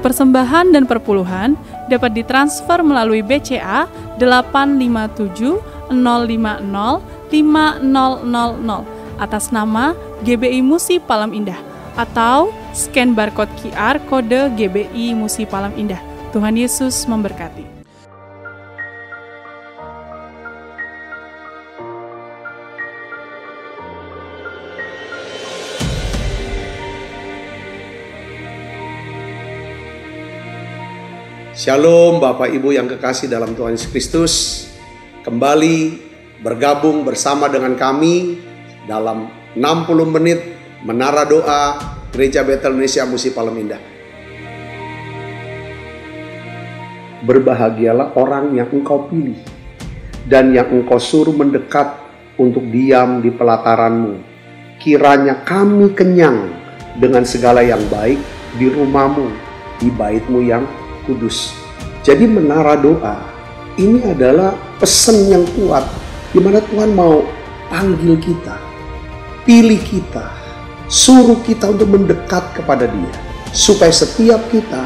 persembahan dan perpuluhan dapat ditransfer melalui BCA 857 050 5000 atas nama GBI Musi Palem Indah atau scan barcode QR kode GBI Musi Palem Indah. Tuhan Yesus memberkati. Shalom Bapak Ibu yang kekasih dalam Tuhan Yesus Kristus. Kembali bergabung bersama dengan kami dalam 60 menit Menara Doa Gereja Betel Indonesia Musi Palem Indah. Berbahagialah orang yang engkau pilih dan yang engkau suruh mendekat untuk diam di pelataranmu. Kiranya kami kenyang dengan segala yang baik di rumahmu, di baitmu yang kudus. Jadi menara doa ini adalah pesan yang kuat di mana Tuhan mau panggil kita, pilih kita, suruh kita untuk mendekat kepada Dia supaya setiap kita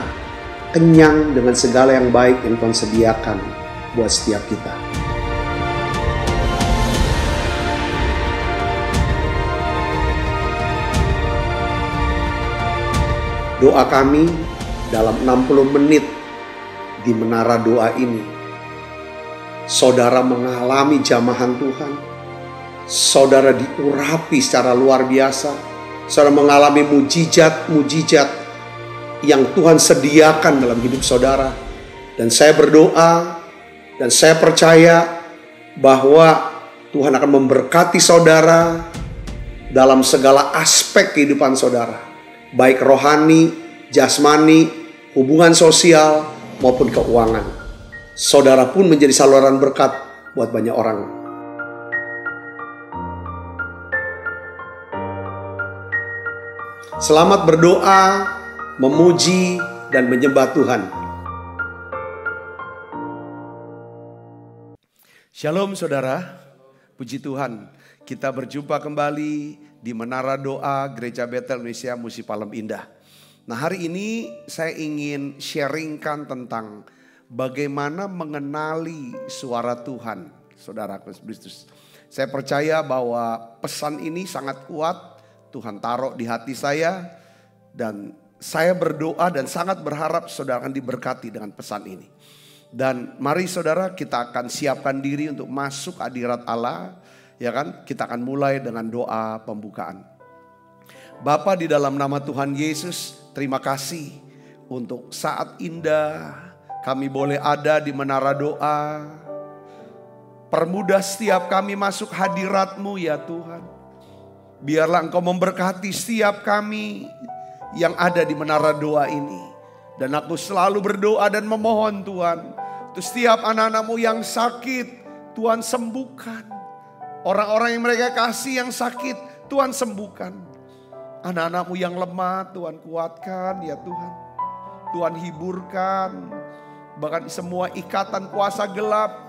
kenyang dengan segala yang baik yang Tuhan sediakan buat setiap kita. Doa kami dalam 60 menit di menara doa ini, saudara mengalami jamahan Tuhan, saudara diurapi secara luar biasa, saudara mengalami mujizat-mujizat yang Tuhan sediakan dalam hidup saudara. Dan saya berdoa dan saya percaya bahwa Tuhan akan memberkati saudara dalam segala aspek kehidupan saudara, baik rohani, jasmani, hubungan sosial maupun keuangan. Saudara pun menjadi saluran berkat buat banyak orang. Selamat berdoa, memuji, dan menyembah Tuhan. Shalom saudara, puji Tuhan. Kita berjumpa kembali di Menara Doa Gereja Betel Indonesia Musi Palem Indah. Nah, hari ini saya ingin sharingkan tentang bagaimana mengenali suara Tuhan, saudara Kristus. Saya percaya bahwa pesan ini sangat kuat, Tuhan taruh di hati saya, dan saya berdoa dan sangat berharap saudara akan diberkati dengan pesan ini. Dan mari saudara, kita akan siapkan diri untuk masuk hadirat Allah, ya kan? Kita akan mulai dengan doa pembukaan. Bapa, di dalam nama Tuhan Yesus, terima kasih untuk saat indah kami boleh ada di menara doa. Permudah setiap kami masuk hadirat-Mu ya Tuhan. Biarlah Engkau memberkati setiap kami yang ada di menara doa ini. Dan aku selalu berdoa dan memohon Tuhan, untuk setiap anak-anak-Mu yang sakit, Tuhan sembuhkan. Orang-orang yang mereka kasih yang sakit, Tuhan sembuhkan. Anak-anak-Mu yang lemah, Tuhan kuatkan ya Tuhan. Tuhan hiburkan. Bahkan semua ikatan kuasa gelap,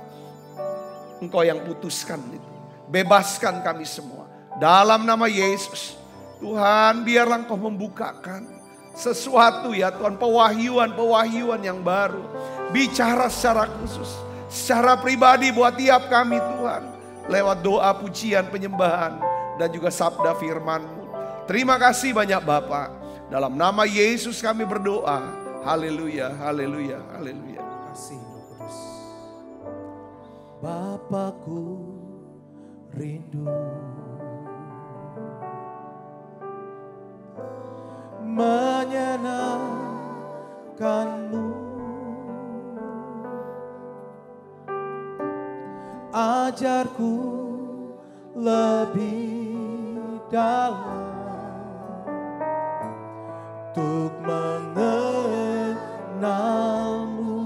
Engkau yang putuskan itu. Bebaskan kami semua. Dalam nama Yesus, Tuhan biarlah Engkau membukakan sesuatu ya Tuhan. Pewahyuan yang baru. Bicara secara khusus, secara pribadi buat tiap kami Tuhan. Lewat doa, pujian, penyembahan, dan juga sabda firman-Mu. Terima kasih banyak Bapa. Dalam nama Yesus kami berdoa. Haleluya, haleluya, haleluya. Terima kasih Roh Kudus. Bapakku rindu menyenangkan-Mu. Ajarku lebih dalam untuk mengenal-Mu.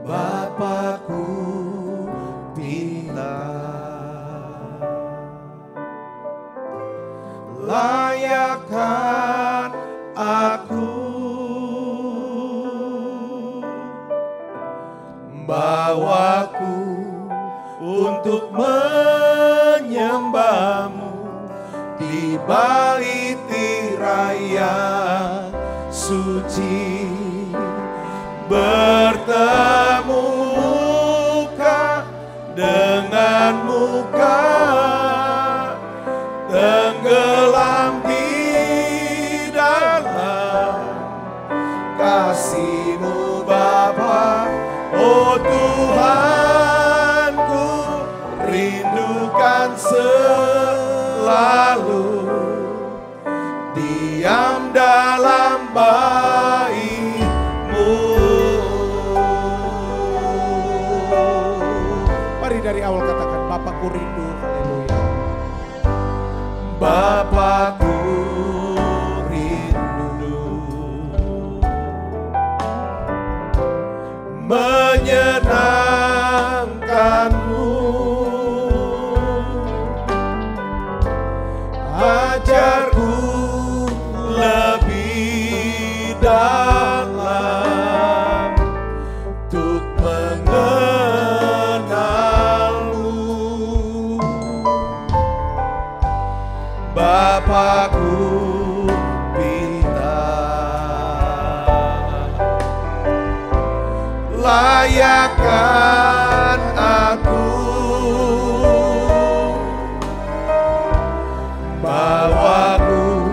Bapakku bila layakkan aku bawaku untuk menyembah-Mu di di bait raya suci, bertemu muka dengan muka, tenggelam di dalam kasih-Mu Bapa. Oh Tuhanku, rindukan selalu diam dalam bait-Mu. Mari dari awal katakan, Bapakku rindu. Haleluya. Bapakku rindu menyenangkan-Mu, ajarku lebih dalam untuk mengenal-Mu. Bapakku pinta, layakkan aku, bawaku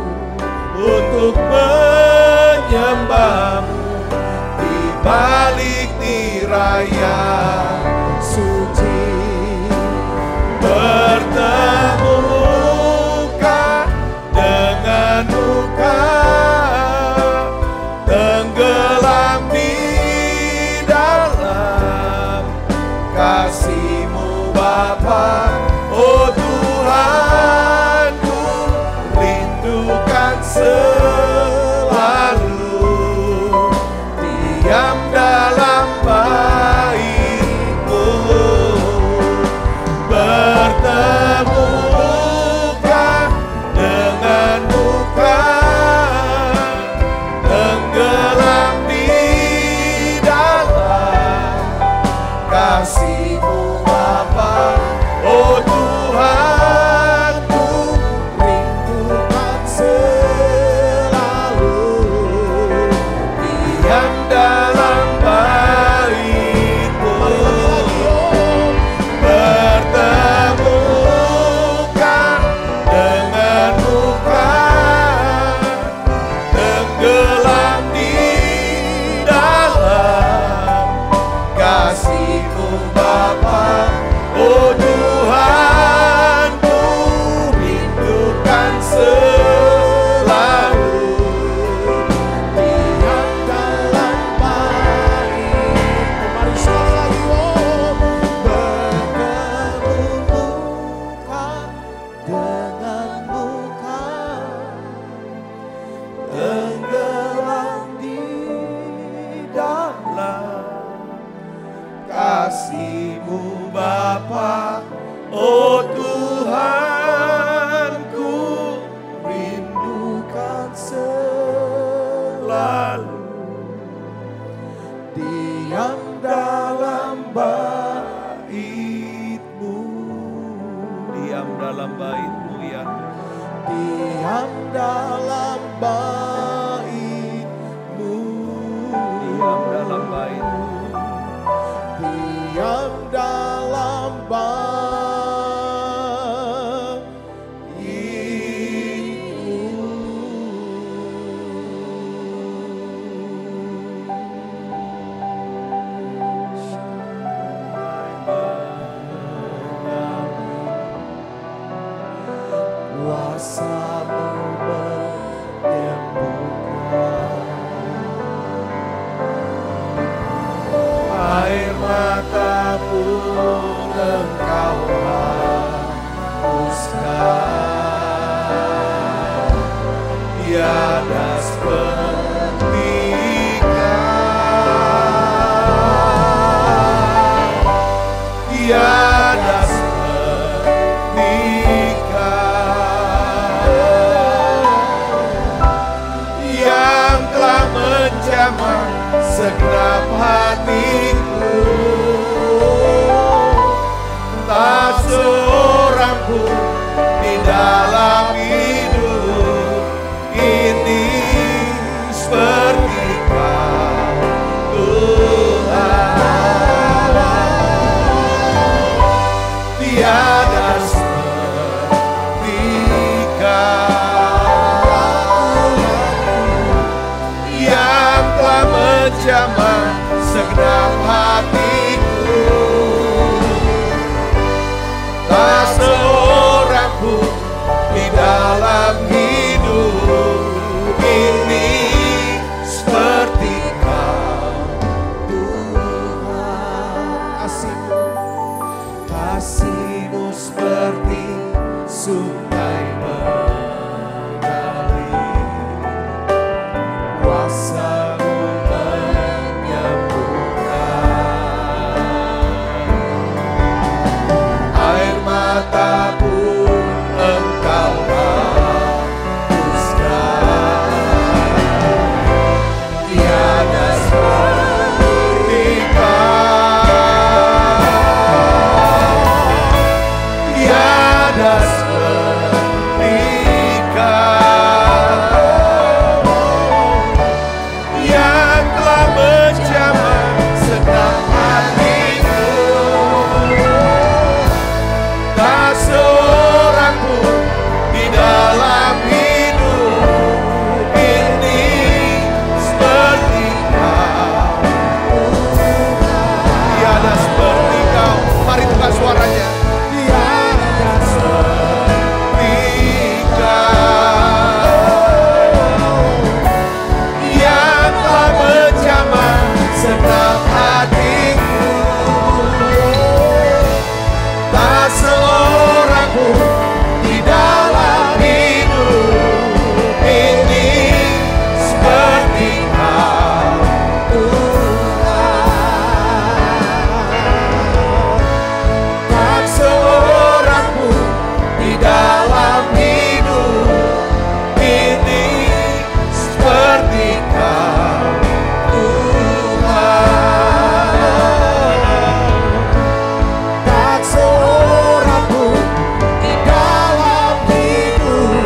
untuk menyembah-Mu di balik raya suci, bertemu muka dengan muka, tenggelam di dalam kasih-Mu Bapa. Oh Tuhanku, rindukan selalu diam dalam bait-Mu, bertemu muka dengan muka, tenggelam di dalam kasih-Mu Bapa. Oh Tuhanku, rindukan selalu diam dalam bait-Mu, bertemu muka dengan muka, tenggelam di dalam kasih-Mu Bapa. Oh Tuhanku, rindukan selalu diam dalam bait-Mu. Mari sekali lagi, oh, bertemu muka dengan muka, tenggelam di dalam kasih-Mu Bapa. Oh Tuhanku, rindukan selalu diam dalam bait-Mu, diam dalam bait-Mu, ya, diam dalam bait-Mu, diam dalam bait-Mu, diam dalam bait-Mu. Kuasa-Mu menyembuhkan, air mata pun Engkau hapuskan, tiada seperti-Kau, tiada yang telah menjamah segenap hatiku. Tak seorang pun di dalam menjamah segenap hatiku. Tak seorang pun di dalam hidup ini seperti Kau, Tuhan. Kasih-Mu seperti sungai mengalir, kuasa-Mu menyembuhkan. Air mata pun Engkau hapuskan. Tiada seperti Kau, tiada seperti Kau, yang telah menjamah segenap hatiku. Tak seorang pun di dalam hidup ini seperti Kau, tiada seperti Kau. Mari buka suaranya. Tiada seperti Kau, yang telah menjamah segenap hatiku. Tak seorang pun di dalam hidup ini seperti Kau, Tuhan. Tak seorang pun di dalam hidup ini seperti Kau, Tuhan. Tak seorang pun di dalam hidup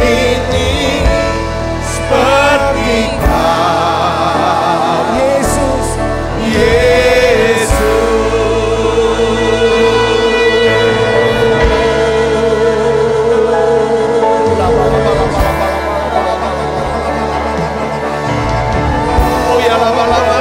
ini seperti Kau, Yesus, Yesus. Oh ya lama-lama.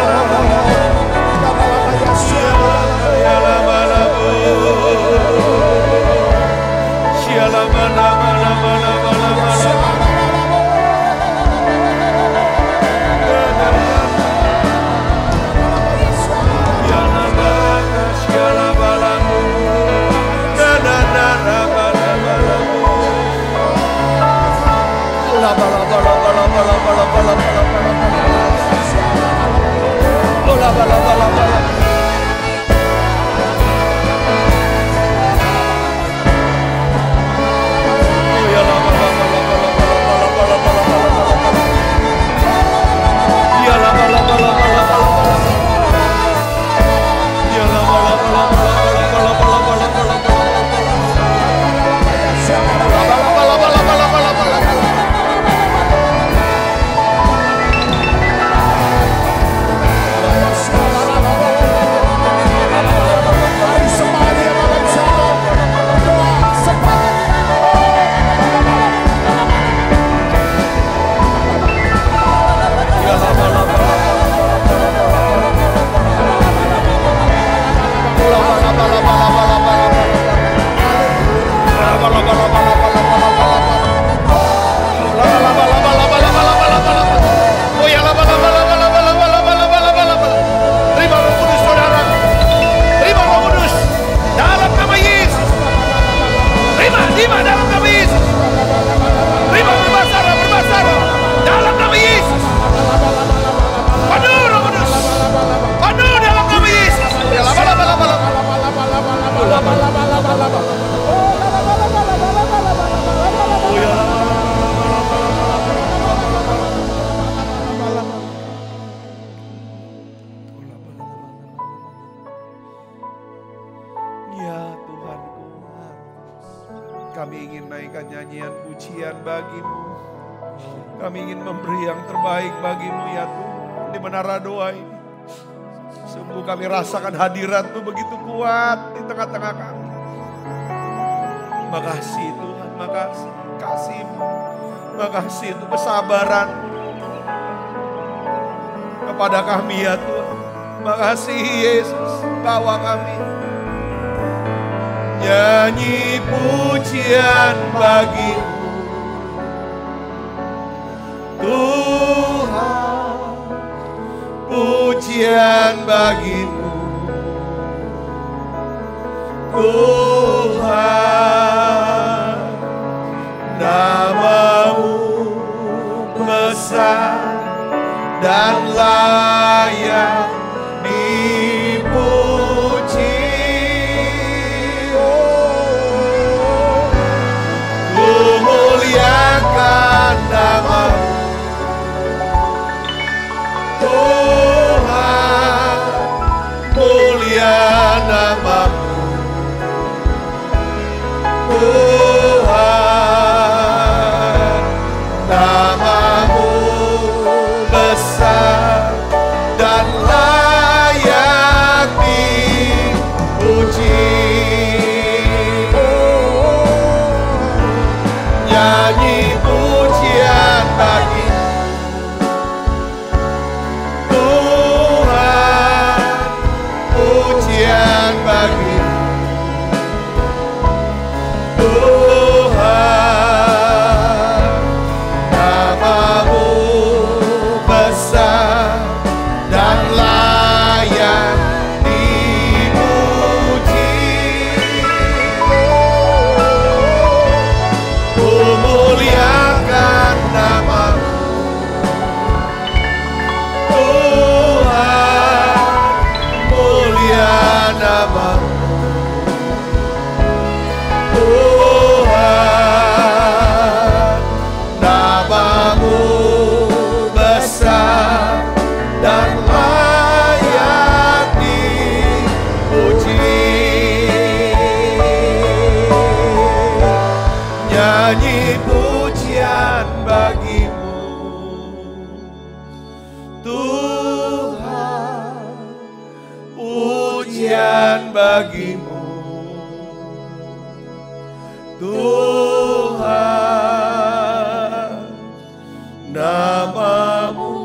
Kami ingin naikkan nyanyian pujian bagi-Mu. Kami ingin memberi yang terbaik bagi-Mu ya Tuhan. Di menara doa ini, sungguh kami rasakan hadirat-Mu begitu kuat di tengah-tengah kami. Makasih Tuhan, makasih kasih-Mu. Makasih untuk kesabaran. kepada kami ya Tuhan. Makasih Yesus, bawa kami. Nyanyi pujian bagi-Mu Tuhan, pujian bagi-Mu Tuhan, nama-Mu besar dan layak dipuji. Ku muliakan nama-Mu Tuhan, mulia nama-Mu Tuhan, nama-Mu besar dan layak dipuji. Nyanyi pujian bagi Tuhan, pujian bagi Tuhan, nama-Mu besar dan layak dipuji. Ku muliakan nama-Mu Tuhan, mulia nama-Mu Tuhan, nama-Mu besar dan layak dipuji. Nyanyi pujian bagi-Mu Tuhan, pujian bagi-Mu Tuhan, nama-Mu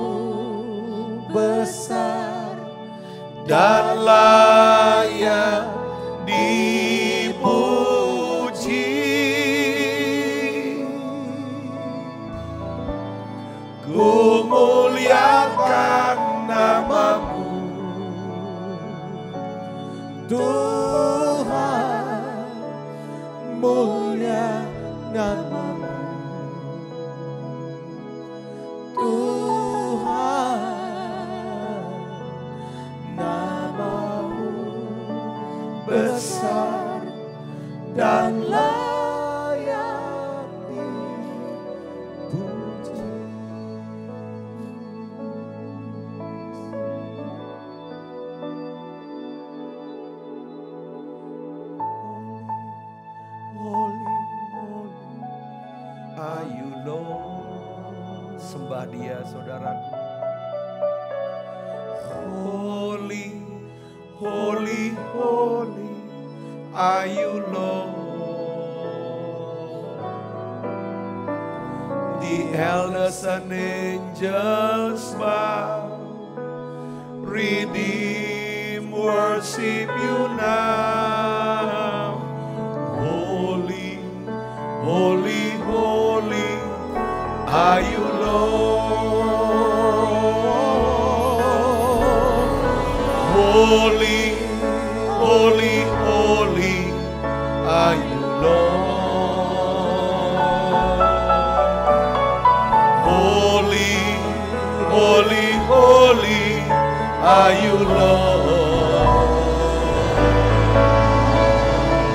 besar dan layak dipuji. Ku muliakan nama-Mu Tuhan, mulia nama-Mu Tuhan, nama-Mu besar dan layak dipuji. Holy, holy are you Lord. Sembah Dia saudaraku. Holy, holy, holy are you Lord. The elders and angels bow, redeem, worship you now. Holy, holy, holy are you Lord. Holy, holy, holy are you Lord. Holy, holy, holy are you Lord.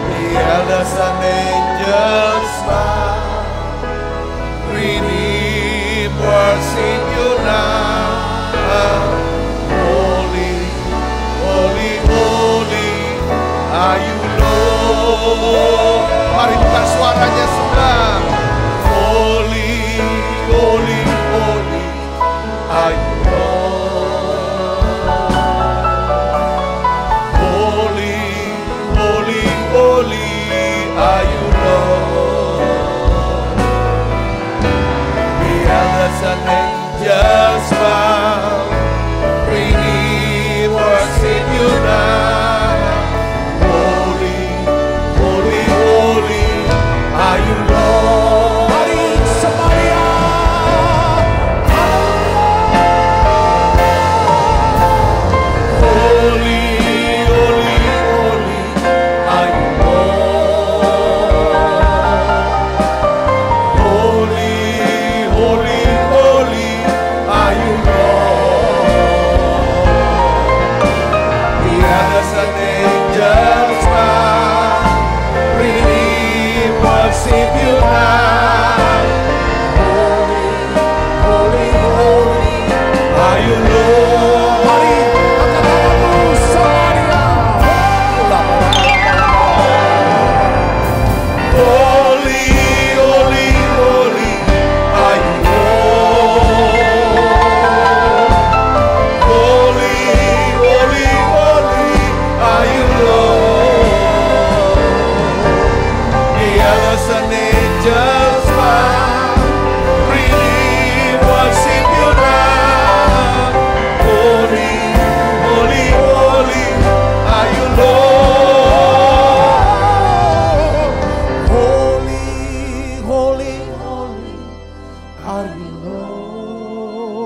The elders and angels bow, redeem, worship you now. Holy, holy, holy are you Lord. Mari buka suaranya sembah. Holy, holy, holy are you Lord. Holy, holy, holy are you Lord. The elders and angels bow, are you, Lord.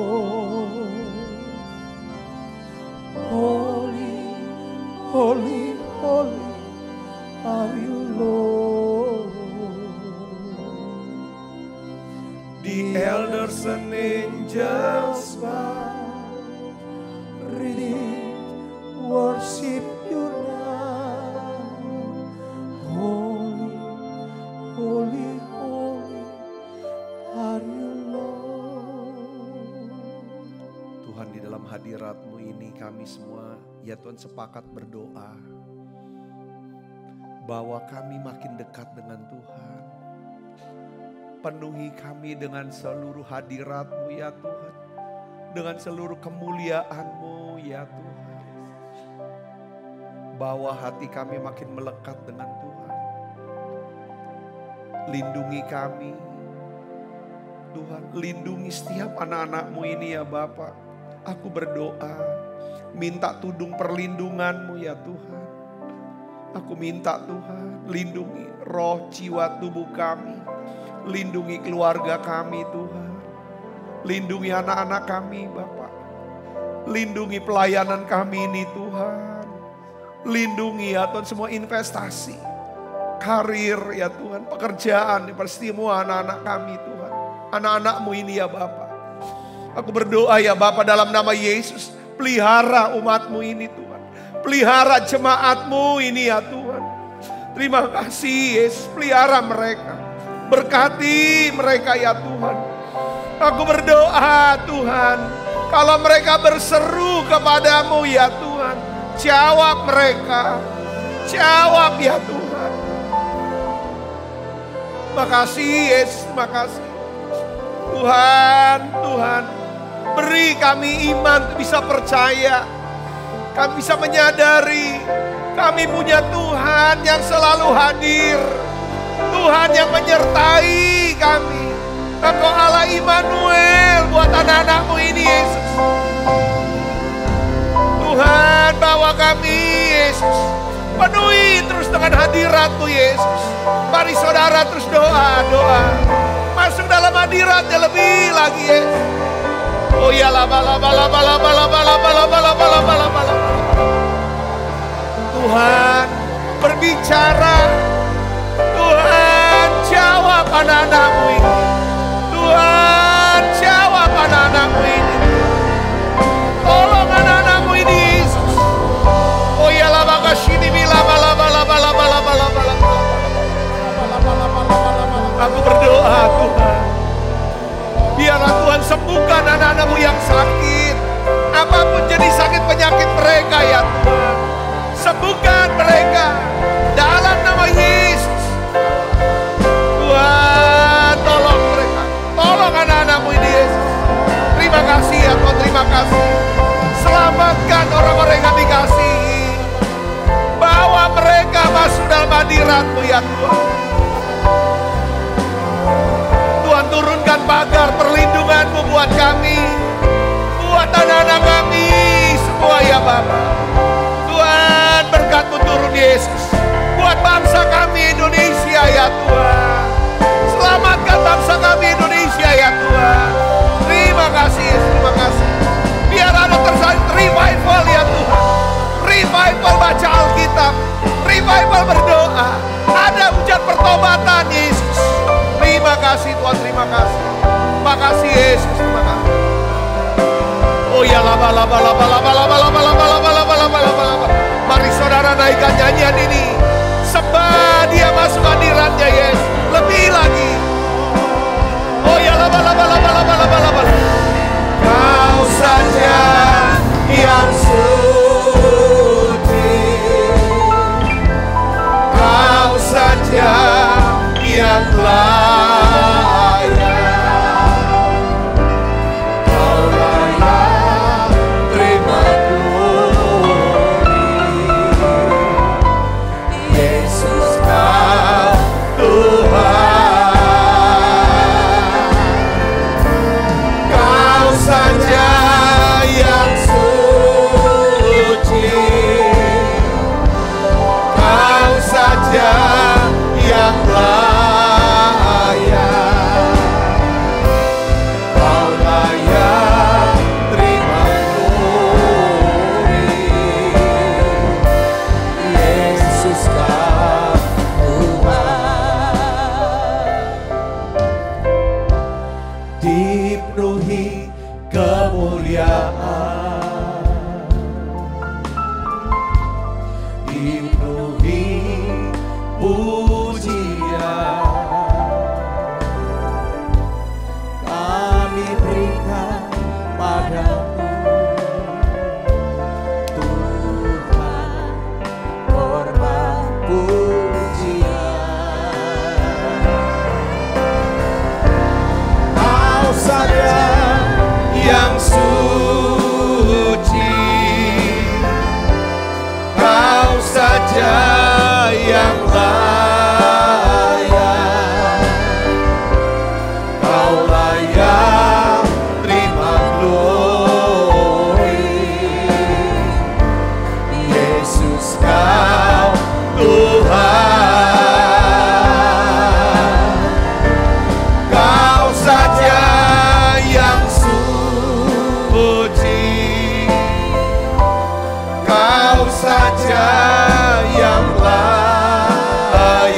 Holy, holy, holy are you, Lord. The elders and angels bow. Worship you now. Holy, holy, holy are you, Lord. Tuhan, di dalam hadirat-Mu ini kami semua, ya Tuhan, sepakat berdoa bahwa kami makin dekat dengan Tuhan. Penuhi kami dengan seluruh hadirat-Mu ya Tuhan. Dengan seluruh kemuliaan-Mu ya Tuhan. Bawa hati kami makin melekat dengan Tuhan. Lindungi kami Tuhan, lindungi setiap anak-anak-Mu ini ya Bapa. Aku berdoa, minta tudung perlindungan-Mu ya Tuhan. Aku minta Tuhan, lindungi roh, jiwa, tubuh kami. Lindungi keluarga kami Tuhan. Lindungi anak-anak kami Bapa. Lindungi pelayanan kami ini Tuhan. Lindungi ya Tuhan semua investasi, karir ya Tuhan, pekerjaan, semua anak-anak kami Tuhan. Anak-anak-Mu ini ya Bapa. Aku berdoa ya Bapa dalam nama Yesus, pelihara umat-Mu ini Tuhan. Pelihara jemaat-Mu ini ya Tuhan. Terima kasih Yesus, pelihara mereka. Berkati mereka ya Tuhan. Aku berdoa Tuhan, kalau mereka berseru kepadamu ya Tuhan, jawab mereka, jawab ya Tuhan. Makasih Yesus, makasih. Tuhan, Tuhan, beri kami iman untuk bisa percaya. Kami bisa menyadari, kami punya Tuhan yang selalu hadir. Tuhan yang menyertai kami. Engkau Allah Immanuel buat anak-anak-Mu ini Yesus. Tuhan, bawa kami Yesus. Penuhi terus dengan hadirat-Mu Yesus. Mari saudara terus doa. Masuk dalam hadirat-Nya lebih lagi Yesus. Oh ya bala. Tuhan, berbicara. Tuhan, jawab anak-anak-Mu ini. Tuhan, jawab anak-anak-Mu ini. Tolong anak-anak-Mu ini Yesus. Oh ya sini bila bala. Aku berdoa Tuhan, biarlah Tuhan sembuhkan anak-anak-Mu yang sakit. Apapun jadi sakit penyakit mereka ya Tuhan, sembuhkan mereka dalam nama Yesus. Tuhan, tolong mereka, tolong anak-anak-Mu ini Yesus. Terima kasih ya Tuhan, terima kasih. Selamatkan orang-orang yang dikasihi. Bawa mereka masuk dalam hadirat-Mu ya Tuhan. Tuhan, turunkan pagar perlindungan-Mu buat kami, buat anak-anak kami semua ya Bapa. Tuhan, berkat-Mu turun Yesus buat bangsa kami Indonesia ya Tuhan. Selamatkan bangsa kami Indonesia ya Tuhan. Terima kasih Yesus, terima kasih. Biar ada terjadi revival ya Tuhan. Revival baca Alkitab, revival berdoa, ada hujan pertobatan Yesus. Terima kasih Tuhan, terima kasih. Makasih Yesus, terima kasih. Oh ya laba. Mari saudara naikkan nyanyian ini. Sembah Dia masuk hadirat-Nya Yesus. Lebih lagi. Oh ya laba. Kau saja yang suci. Kau saja yang layak. Kau layak terima glory. Yesus kau Tuhan. dipenuhi kemuliaan, dipenuhi pujian. Kami berikan padamu Tuhan hormat pujian. Kau saja yang suci, Kau saja yang layak, Kau layak terima glory. Yesus Kau Tuhan, Kau saja yang suci, Kau saja yang layak,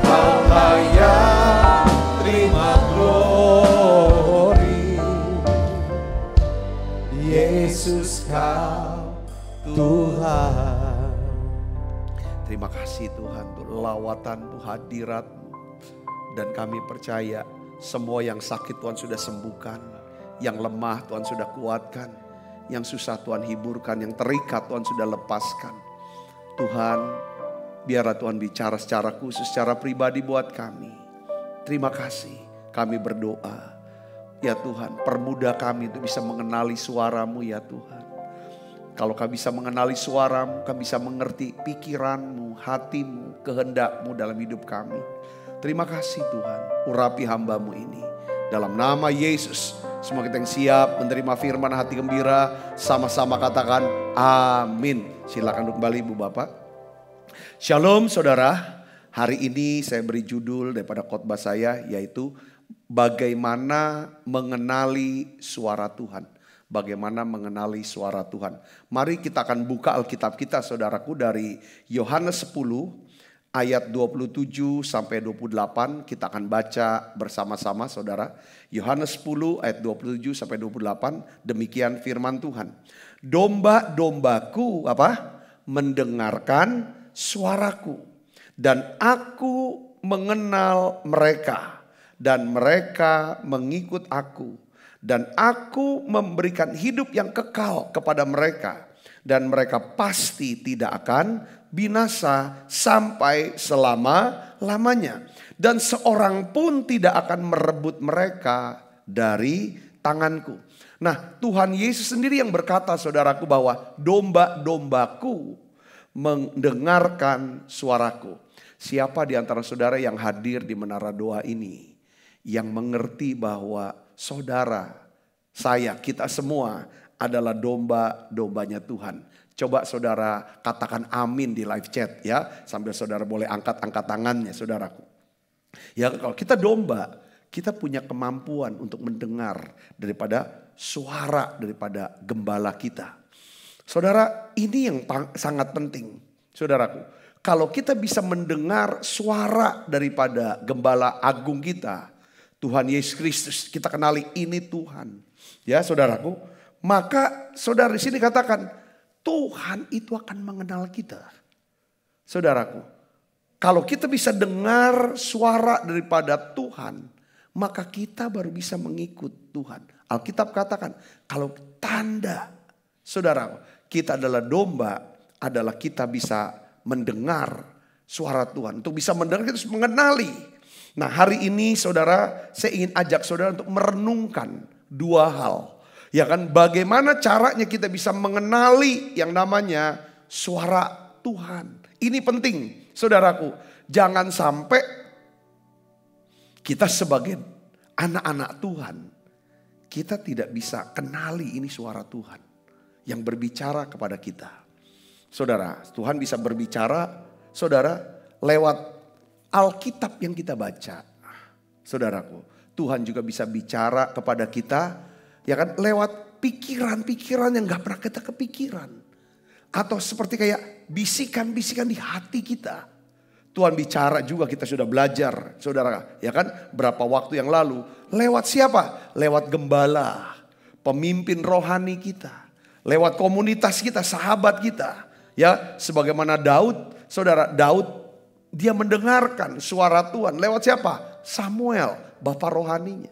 Kau layak terima glory. Yesus Kau Tuhan. Terima kasih Tuhan untuk lawatan-Mu, hadirat-Mu. Dan kami percaya semua yang sakit Tuhan sudah sembuhkan. Yang lemah Tuhan sudah kuatkan. Yang susah Tuhan hiburkan. Yang terikat Tuhan sudah lepaskan. Tuhan, biarlah Tuhan bicara secara khusus, secara pribadi buat kami. Terima kasih, kami berdoa. Ya Tuhan, permudah kami untuk bisa mengenali suara-Mu ya Tuhan. Kalau kami bisa mengenali suara-Mu, kami bisa mengerti pikiran-Mu, hati-Mu, kehendak-Mu dalam hidup kami. Terima kasih Tuhan, urapi hamba-Mu ini. Dalam nama Yesus, semua kita yang siap menerima firman hati gembira, sama-sama katakan amin. Silakan duduk kembali Ibu Bapak. Shalom saudara, hari ini saya beri judul daripada khotbah saya, yaitu bagaimana mengenali suara Tuhan. Bagaimana mengenali suara Tuhan. Mari kita akan buka Alkitab kita saudaraku dari Yohanes 10 ayat 27 sampai 28. Kita akan baca bersama-sama saudara. Yohanes 10 ayat 27 sampai 28. Demikian firman Tuhan. Domba-dombaku mendengarkan suaraku. Dan aku mengenal mereka. Dan mereka mengikut aku. Dan aku memberikan hidup yang kekal kepada mereka. Dan mereka pasti tidak akan binasa sampai selama-lamanya. Dan seorang pun tidak akan merebut mereka dari tanganku. Nah, Tuhan Yesus sendiri yang berkata saudaraku bahwa domba-dombaku mendengarkan suaraku. Siapa di antara saudara yang hadir di menara doa ini yang mengerti bahwa saudara, saya, kita semua adalah domba-dombanya Tuhan. Coba saudara katakan amin di live chat ya. Sambil saudara boleh angkat-angkat tangannya saudaraku. Ya kalau kita domba, kita punya kemampuan untuk mendengar daripada suara daripada gembala kita. Saudara, ini yang sangat penting saudaraku. Kalau kita bisa mendengar suara daripada gembala agung kita, Tuhan Yesus Kristus, kita kenali ini Tuhan. Ya saudaraku, maka saudara di sini katakan, Tuhan itu akan mengenal kita. Saudaraku, kalau kita bisa dengar suara daripada Tuhan, maka kita baru bisa mengikut Tuhan. Alkitab katakan, kalau tanda, saudaraku, kita adalah domba, adalah kita bisa mendengar suara Tuhan. Untuk bisa mendengar, kita harus mengenali. Nah hari ini saudara, saya ingin ajak saudara untuk merenungkan dua hal. Ya kan, bagaimana caranya kita bisa mengenali yang namanya suara Tuhan. Ini penting saudaraku. Jangan sampai kita sebagai anak-anak Tuhan, kita tidak bisa kenali ini suara Tuhan yang berbicara kepada kita. Saudara, Tuhan bisa berbicara saudara lewat Alkitab yang kita baca. Saudaraku, Tuhan juga bisa bicara kepada kita ya kan lewat pikiran-pikiran yang gak pernah kita kepikiran. Atau seperti kayak bisikan-bisikan di hati kita. Tuhan bicara juga, kita sudah belajar, saudara, ya kan? Berapa waktu yang lalu, lewat siapa? Lewat gembala, pemimpin rohani kita, lewat komunitas kita, sahabat kita, ya. Sebagaimana Daud, saudara, Daud dia mendengarkan suara Tuhan lewat siapa? Samuel, bapak rohaninya.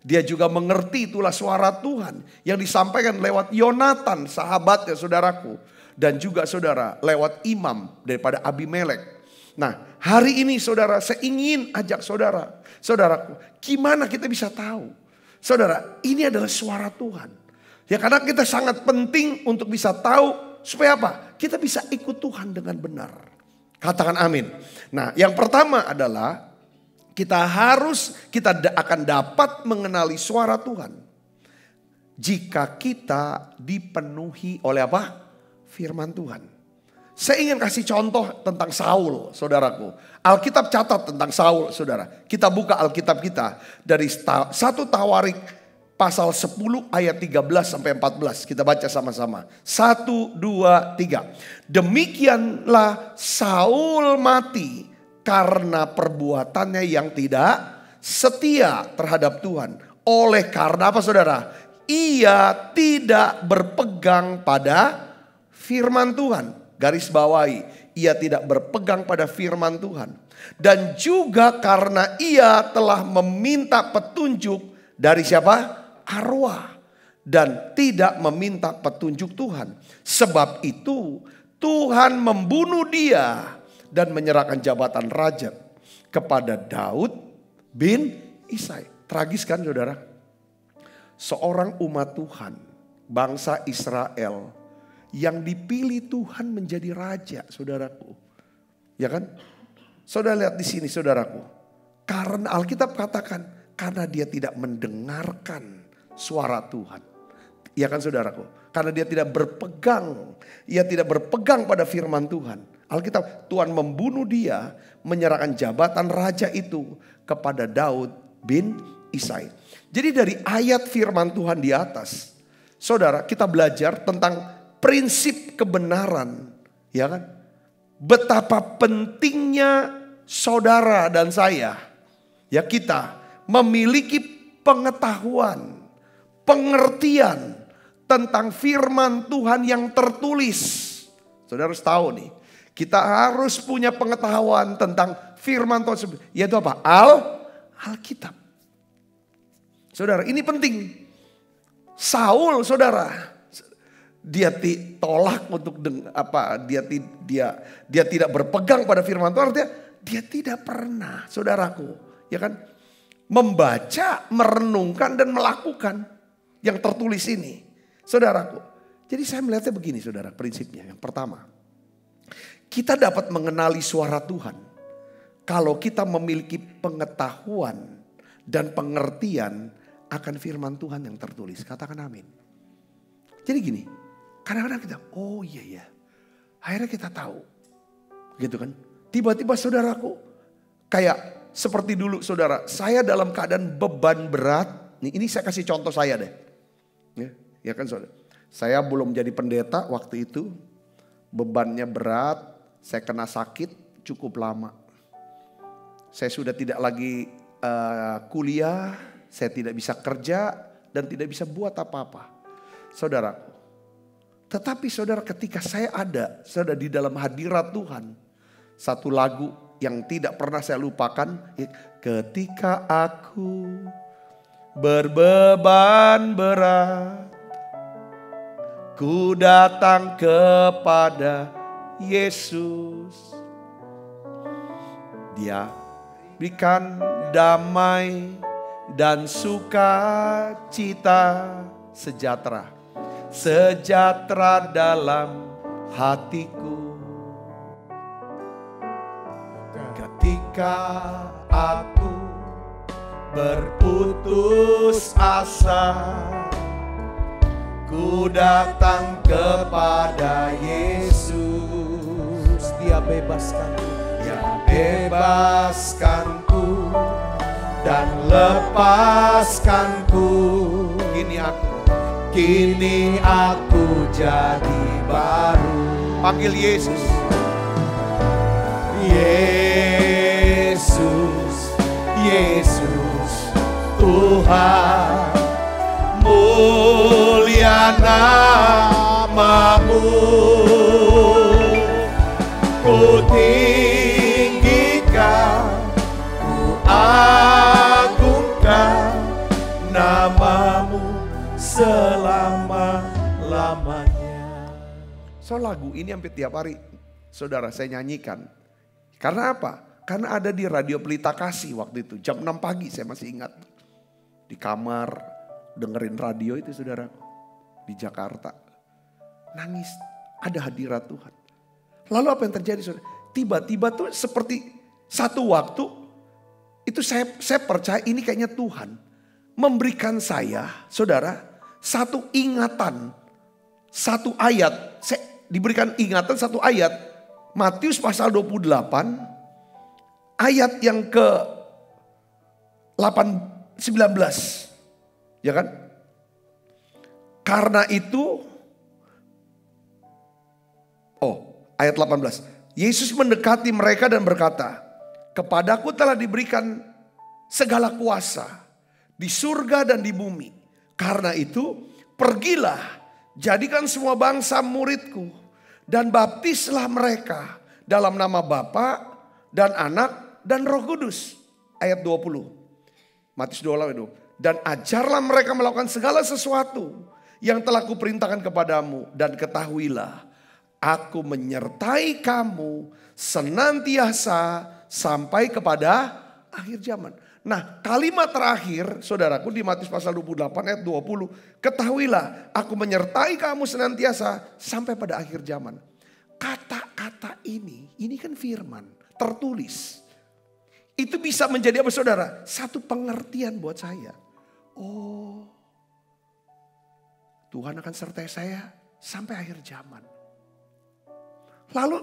Dia juga mengerti itulah suara Tuhan yang disampaikan lewat Yonatan, sahabatnya, saudaraku. Dan juga saudara, lewat imam daripada Abimelek. Nah, hari ini saudara, saya ingin ajak saudaraku, gimana kita bisa tahu? Saudara, ini adalah suara Tuhan. Ya, karena kita sangat penting untuk bisa tahu, supaya apa? Kita bisa ikut Tuhan dengan benar. Katakan amin. Nah, yang pertama adalah kita akan dapat mengenali suara Tuhan jika kita dipenuhi oleh apa? Firman Tuhan. Saya ingin kasih contoh tentang Saul, saudaraku. Alkitab catat tentang Saul, saudara. Kita buka Alkitab kita dari 1 Tawarik pasal 10 ayat 13 sampai 14. Kita baca sama-sama. 1, 2, 3. Demikianlah Saul mati karena perbuatannya yang tidak setia terhadap Tuhan. Oleh karena apa, saudara? Ia tidak berpegang pada firman Tuhan. Garis bawahi, ia tidak berpegang pada firman Tuhan. Dan juga karena ia telah meminta petunjuk dari siapa? Arwah. Dan tidak meminta petunjuk Tuhan. Sebab itu Tuhan membunuh dia dan menyerahkan jabatan raja kepada Daud bin Isai. Tragis kan, saudara? Seorang umat Tuhan, bangsa Israel, yang dipilih Tuhan menjadi raja, saudaraku. Ya kan? Saudara lihat di sini, saudaraku. Karena Alkitab katakan, karena dia tidak mendengarkan suara Tuhan. Ya kan, saudaraku? Karena dia tidak berpegang, ia tidak berpegang pada firman Tuhan. Alkitab, Tuhan membunuh dia, menyerahkan jabatan raja itu kepada Daud bin Isai. Jadi dari ayat firman Tuhan di atas, saudara, kita belajar tentang prinsip kebenaran, ya kan? Betapa pentingnya saudara dan saya, ya, kita memiliki pengetahuan, pengertian tentang firman Tuhan yang tertulis. Saudara harus tahu nih, kita harus punya pengetahuan tentang firman Tuhan, yaitu apa? Alkitab. Saudara, ini penting. Saul, saudara, dia tolak untuk dia tidak berpegang pada firman Tuhan, artinya dia tidak pernah, saudaraku, ya kan, membaca, merenungkan dan melakukan yang tertulis ini, saudaraku. Jadi saya melihatnya begini, saudara, prinsipnya. Yang pertama, kita dapat mengenali suara Tuhan kalau kita memiliki pengetahuan dan pengertian akan firman Tuhan yang tertulis. Katakan amin. Jadi gini, kadang-kadang kita, oh iya ya, akhirnya kita tahu, gitu kan. Tiba-tiba saudaraku, kayak seperti dulu saudara, saya dalam keadaan beban berat. Ini saya kasih contoh saya deh. Ya kan saudara, saya belum jadi pendeta waktu itu, bebannya berat, saya kena sakit cukup lama. Saya sudah tidak lagi kuliah, saya tidak bisa kerja dan tidak bisa buat apa-apa. Saudara, tetapi saudara, ketika saya ada, saudara, di dalam hadirat Tuhan, satu lagu yang tidak pernah saya lupakan, ketika aku berbeban berat, ku datang kepada Yesus. Dia berikan damai dan sukacita, sejahtera dalam hatiku. Ketika aku berputus asa, ku datang kepada Yesus. Dia bebaskanku, dia bebaskanku dan lepaskanku. Kini aku jadi baru. Panggil Yesus. Yesus, Yesus Tuhan, mulia namamu, ku tinggikan, ku agungkan namamu selama-lamanya. So lagu ini hampir tiap hari saudara saya nyanyikan. Karena apa? Karena ada di Radio Pelita Kasih waktu itu. Jam 6 pagi saya masih ingat. Di kamar dengerin radio itu saudara. Di Jakarta. Nangis. Ada hadirat Tuhan. Lalu apa yang terjadi saudara? Tiba-tiba tuh seperti satu waktu. Itu saya percaya ini kayaknya Tuhan. Memberikan saya saudara. Satu ingatan. Satu ayat. Saya diberikan ingatan satu ayat. Matius pasal 28 ayat yang ke 19, ya kan? Karena itu, ayat 18. Yesus mendekati mereka dan berkata, kepadaku telah diberikan segala kuasa di surga dan di bumi. Karena itu, pergilah, jadikan semua bangsa muridku. Dan baptislah mereka dalam nama Bapa dan Anak dan Roh Kudus. Ayat 20. Matius 28. Dan ajarlah mereka melakukan segala sesuatu yang telah kuperintahkan kepadamu. Dan ketahuilah, aku menyertai kamu senantiasa sampai kepada akhir zaman. Nah, kalimat terakhir saudaraku di Matius pasal 28 ayat 20. Ketahuilah, aku menyertai kamu senantiasa sampai pada akhir zaman. Kata-kata ini kan firman tertulis. Itu bisa menjadi apa saudara? Satu pengertian buat saya. Oh, Tuhan akan sertai saya sampai akhir zaman. Lalu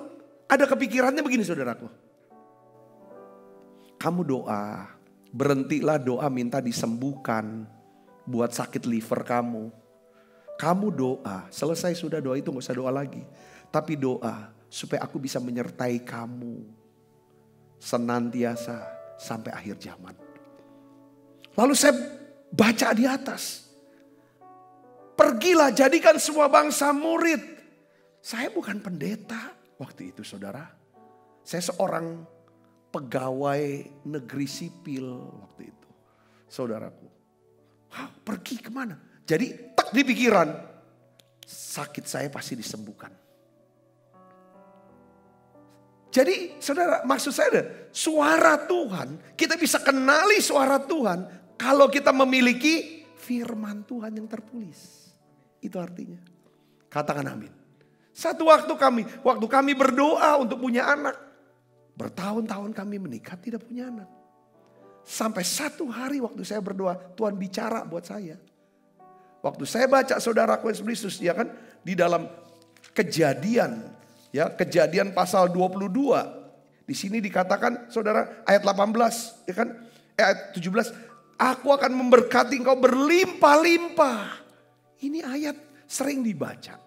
ada kepikirannya begini saudaraku. Kamu doa. Berhentilah doa minta disembuhkan buat sakit liver kamu. Kamu doa, selesai sudah doa itu gak usah doa lagi. Tapi doa supaya aku bisa menyertai kamu senantiasa sampai akhir zaman. Lalu saya baca di atas. Pergilah jadikan semua bangsa murid. Saya bukan pendeta waktu itu saudara. Saya seorang pegawai negeri sipil waktu itu. Saudaraku. Pergi kemana? Jadi tak di pikiran. Sakit saya pasti disembuhkan. Jadi saudara maksud saya ada. Suara Tuhan. Kita bisa kenali suara Tuhan. Kalau kita memiliki firman Tuhan yang tertulis. Itu artinya. Katakan amin. Satu waktu kami berdoa untuk punya anak. Bertahun-tahun kami menikah tidak punya anak. Sampai satu hari waktu saya berdoa, Tuhan bicara buat saya. Waktu saya baca saudaraku Yesus Kristus, ya kan, di dalam Kejadian, ya, Kejadian pasal 22. Di sini dikatakan saudara ayat 18, ya kan? Ayat 17, aku akan memberkati engkau berlimpah-limpah. Ini ayat sering dibaca.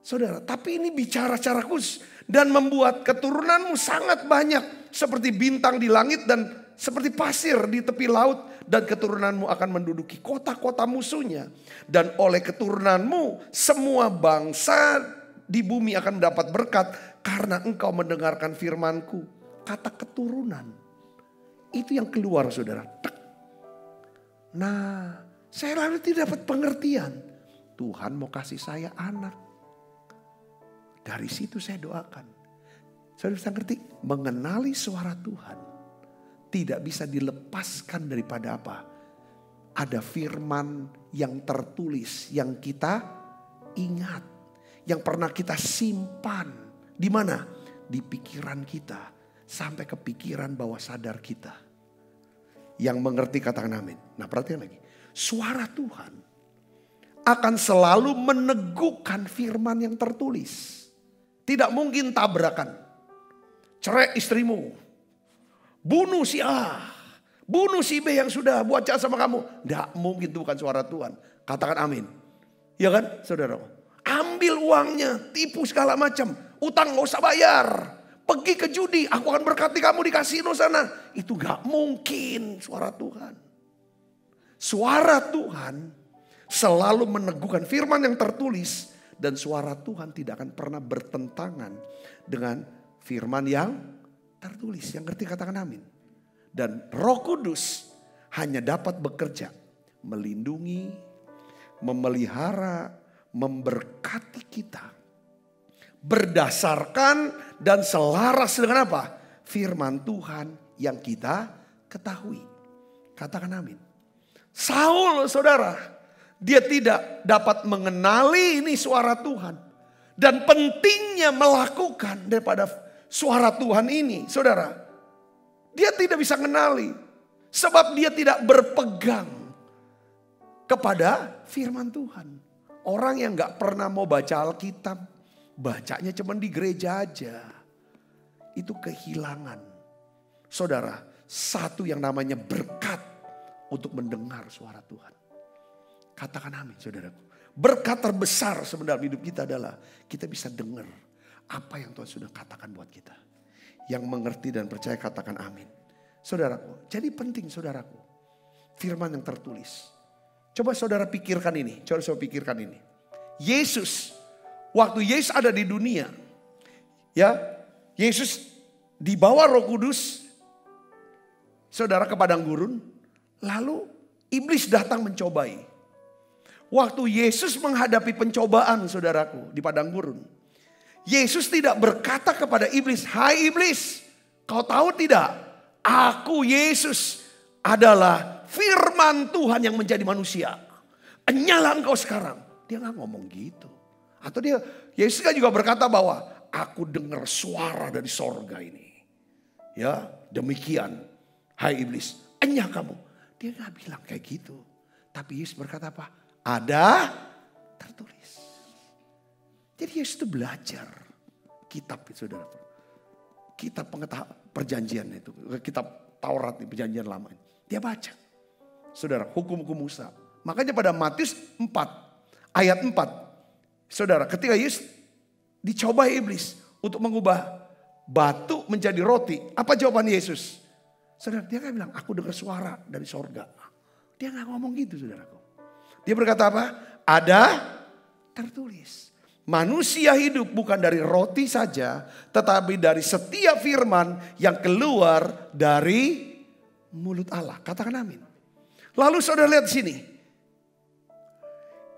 Saudara, tapi ini bicara secara khusus. Dan membuat keturunanmu sangat banyak. Seperti bintang di langit dan seperti pasir di tepi laut. Dan keturunanmu akan menduduki kota-kota musuhnya. Dan oleh keturunanmu semua bangsa di bumi akan mendapat berkat. Karena engkau mendengarkan firmanku. Kata keturunan. Itu yang keluar saudara. Nah, saya lalu tidak dapat pengertian. Tuhan mau kasih saya anak. Dari situ saya doakan. Saya bisa ngerti, mengenali suara Tuhan tidak bisa dilepaskan daripada apa? Ada firman yang tertulis, yang kita ingat, yang pernah kita simpan. Di mana? Di pikiran kita, sampai ke pikiran bawah sadar kita. Yang mengerti katakan amin. Nah perhatian lagi, suara Tuhan akan selalu meneguhkan firman yang tertulis. Tidak mungkin tabrakan. Cerai istrimu. Bunuh si A. Bunuh si B yang sudah buat jahat sama kamu. Tidak mungkin, itu bukan suara Tuhan. Katakan amin. Ya kan saudara. Ambil uangnya. Tipu segala macam. Utang gak usah bayar. Pergi ke judi, aku akan berkati kamu di kasino sana. Itu gak mungkin suara Tuhan. Suara Tuhan selalu meneguhkan firman yang tertulis. Dan suara Tuhan tidak akan pernah bertentangan dengan firman yang tertulis. Yang ngerti katakan amin. Dan Roh Kudus hanya dapat bekerja. Melindungi, memelihara, memberkati kita. Berdasarkan dan selaras dengan apa? Firman Tuhan yang kita ketahui. Katakan amin. Saul saudara, dia tidak dapat mengenali ini suara Tuhan. Dan pentingnya melakukan daripada suara Tuhan ini saudara. Dia tidak bisa mengenali. Sebab dia tidak berpegang kepada firman Tuhan. Orang yang gak pernah mau baca Alkitab. Bacanya cuma di gereja aja. Itu kehilangan. Saudara, satu yang namanya berkat untuk mendengar suara Tuhan. Katakan amin saudaraku. Berkat terbesar sebenarnya hidup kita adalah kita bisa dengar apa yang Tuhan sudah katakan buat kita. Yang mengerti dan percaya katakan amin. Saudaraku, jadi penting saudaraku. Firman yang tertulis. Coba saudara pikirkan ini. Coba saudara pikirkan ini. Yesus. Waktu Yesus ada di dunia, ya, Yesus dibawa Roh Kudus, saudara, ke padang gurun, lalu iblis datang mencobai. Waktu Yesus menghadapi pencobaan, saudaraku, di padang gurun, Yesus tidak berkata kepada iblis, "Hai iblis, kau tahu tidak, aku Yesus adalah firman Tuhan yang menjadi manusia. Enyalah engkau sekarang." Dia nggak ngomong gitu. Atau Yesus kan juga berkata bahwa aku dengar suara dari sorga ini. Ya, demikian. Hai iblis, enyah kamu. Dia gak bilang kayak gitu. Tapi Yesus berkata apa? Ada tertulis. Jadi Yesus itu belajar kitab itu saudara. Kitab perjanjian itu. Kitab Taurat di perjanjian lama. Dia baca. Saudara, hukum-hukum Musa. Makanya pada Matius 4 ayat 4. Saudara, ketika Yesus dicoba iblis untuk mengubah batu menjadi roti. Apa jawaban Yesus? Saudara, dia kan bilang, aku dengar suara dari sorga. Dia gak ngomong gitu saudaraku. Dia berkata apa? Ada tertulis. Manusia hidup bukan dari roti saja, tetapi dari setiap firman yang keluar dari mulut Allah. Katakan amin. Lalu saudara lihat sini.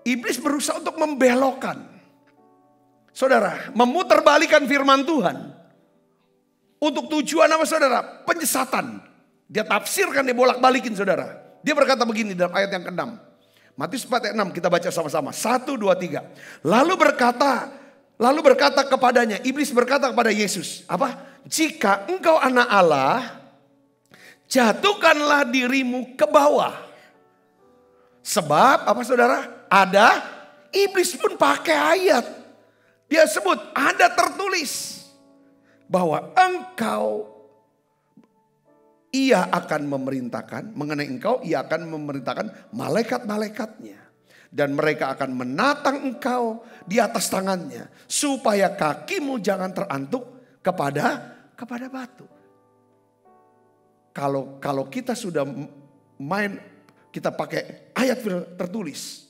Iblis berusaha untuk membelokkan. Saudara, memutarbalikan firman Tuhan. Untuk tujuan apa saudara? Penyesatan. Dia tafsirkan, dia bolak-balikin saudara. Dia berkata begini dalam ayat yang ke-6. Matius 4 ayat 6 kita baca sama-sama. 1, 2, 3. Lalu berkata kepadanya, iblis berkata kepada Yesus. Apa? Jika engkau anak Allah, jatuhkanlah dirimu ke bawah. Sebab apa saudara? Ada, iblis pun pakai ayat. Dia sebut ada tertulis. Bahwa ia akan memerintahkan, mengenai engkau ia akan memerintahkan malaikat-malaikatnya. Dan mereka akan menatang engkau di atas tangannya. Supaya kakimu jangan terantuk kepada batu. Kalau kita sudah kita pakai ayat tertulis.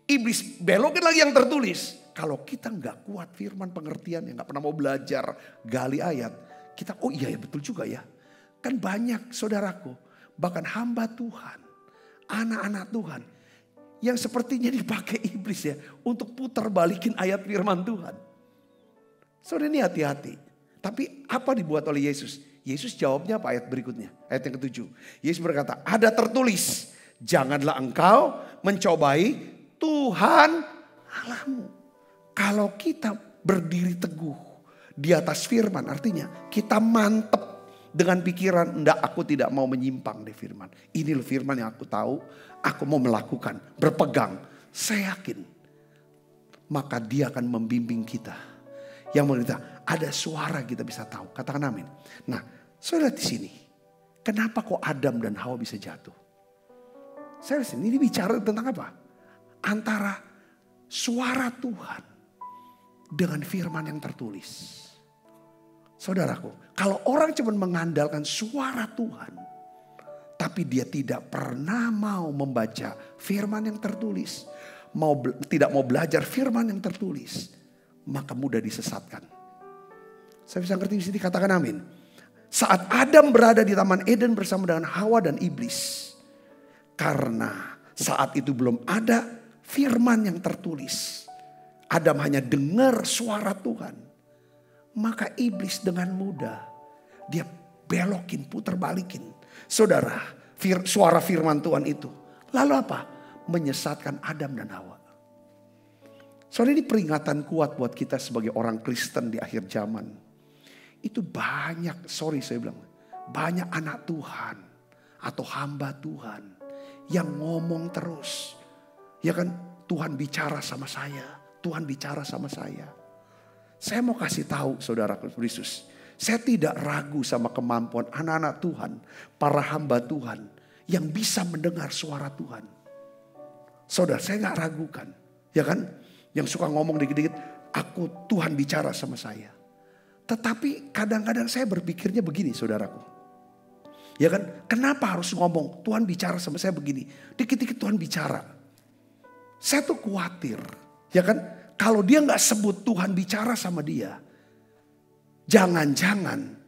Iblis belokin lagi yang tertulis. Kalau kita nggak kuat firman pengertian, yang nggak pernah mau belajar gali ayat. Kita, oh iya ya betul juga ya. Kan banyak saudaraku, bahkan hamba Tuhan, anak-anak Tuhan. Yang sepertinya dipakai iblis ya. Untuk putar balikin ayat firman Tuhan. Saudara ini hati-hati. Tapi apa dibuat oleh Yesus? Yesus jawabnya apa ayat berikutnya? Ayat yang ke-7. Yesus berkata, ada tertulis. Janganlah engkau mencobai Tuhan Allahmu. Kalau kita berdiri teguh di atas firman, artinya kita mantep dengan pikiran, enggak, aku tidak mau menyimpang dari firman. Ini loh firman yang aku tahu, aku mau melakukan, berpegang. Saya yakin, maka dia akan membimbing kita. Yang menurut ada suara kita bisa tahu. Katakan amin. Nah, saya lihat di sini, kenapa kok Adam dan Hawa bisa jatuh? Saya lihat ini bicara tentang apa? Antara suara Tuhan dengan firman yang tertulis. Saudaraku, kalau orang cuma mengandalkan suara Tuhan, tapi dia tidak pernah mau membaca firman yang tertulis, tidak mau belajar firman yang tertulis, maka mudah disesatkan. Saya bisa ngerti di sini, katakan amin. Saat Adam berada di Taman Eden bersama dengan Hawa dan iblis, karena saat itu belum ada firman yang tertulis, Adam hanya dengar suara Tuhan, maka iblis dengan mudah dia belokin, putar balikin, saudara, suara firman Tuhan itu. Lalu apa? Menyesatkan Adam dan Hawa. Saudara, ini peringatan kuat buat kita sebagai orang Kristen di akhir zaman. Itu banyak, banyak anak Tuhan atau hamba Tuhan yang ngomong terus. Ya kan, Tuhan bicara sama saya, Tuhan bicara sama saya. Saya mau kasih tahu saudara Kristus, saya tidak ragu sama kemampuan anak-anak Tuhan, para hamba Tuhan yang bisa mendengar suara Tuhan. Saudara, saya gak ragukan, ya kan? Yang suka ngomong dikit-dikit, Tuhan bicara sama saya. Tetapi kadang-kadang saya berpikirnya begini, saudaraku. Ya kan, kenapa harus ngomong Tuhan bicara sama saya begini? Dikit-dikit Tuhan bicara. Saya tuh khawatir, ya kan? Kalau dia gak sebut Tuhan bicara sama dia, jangan-jangan,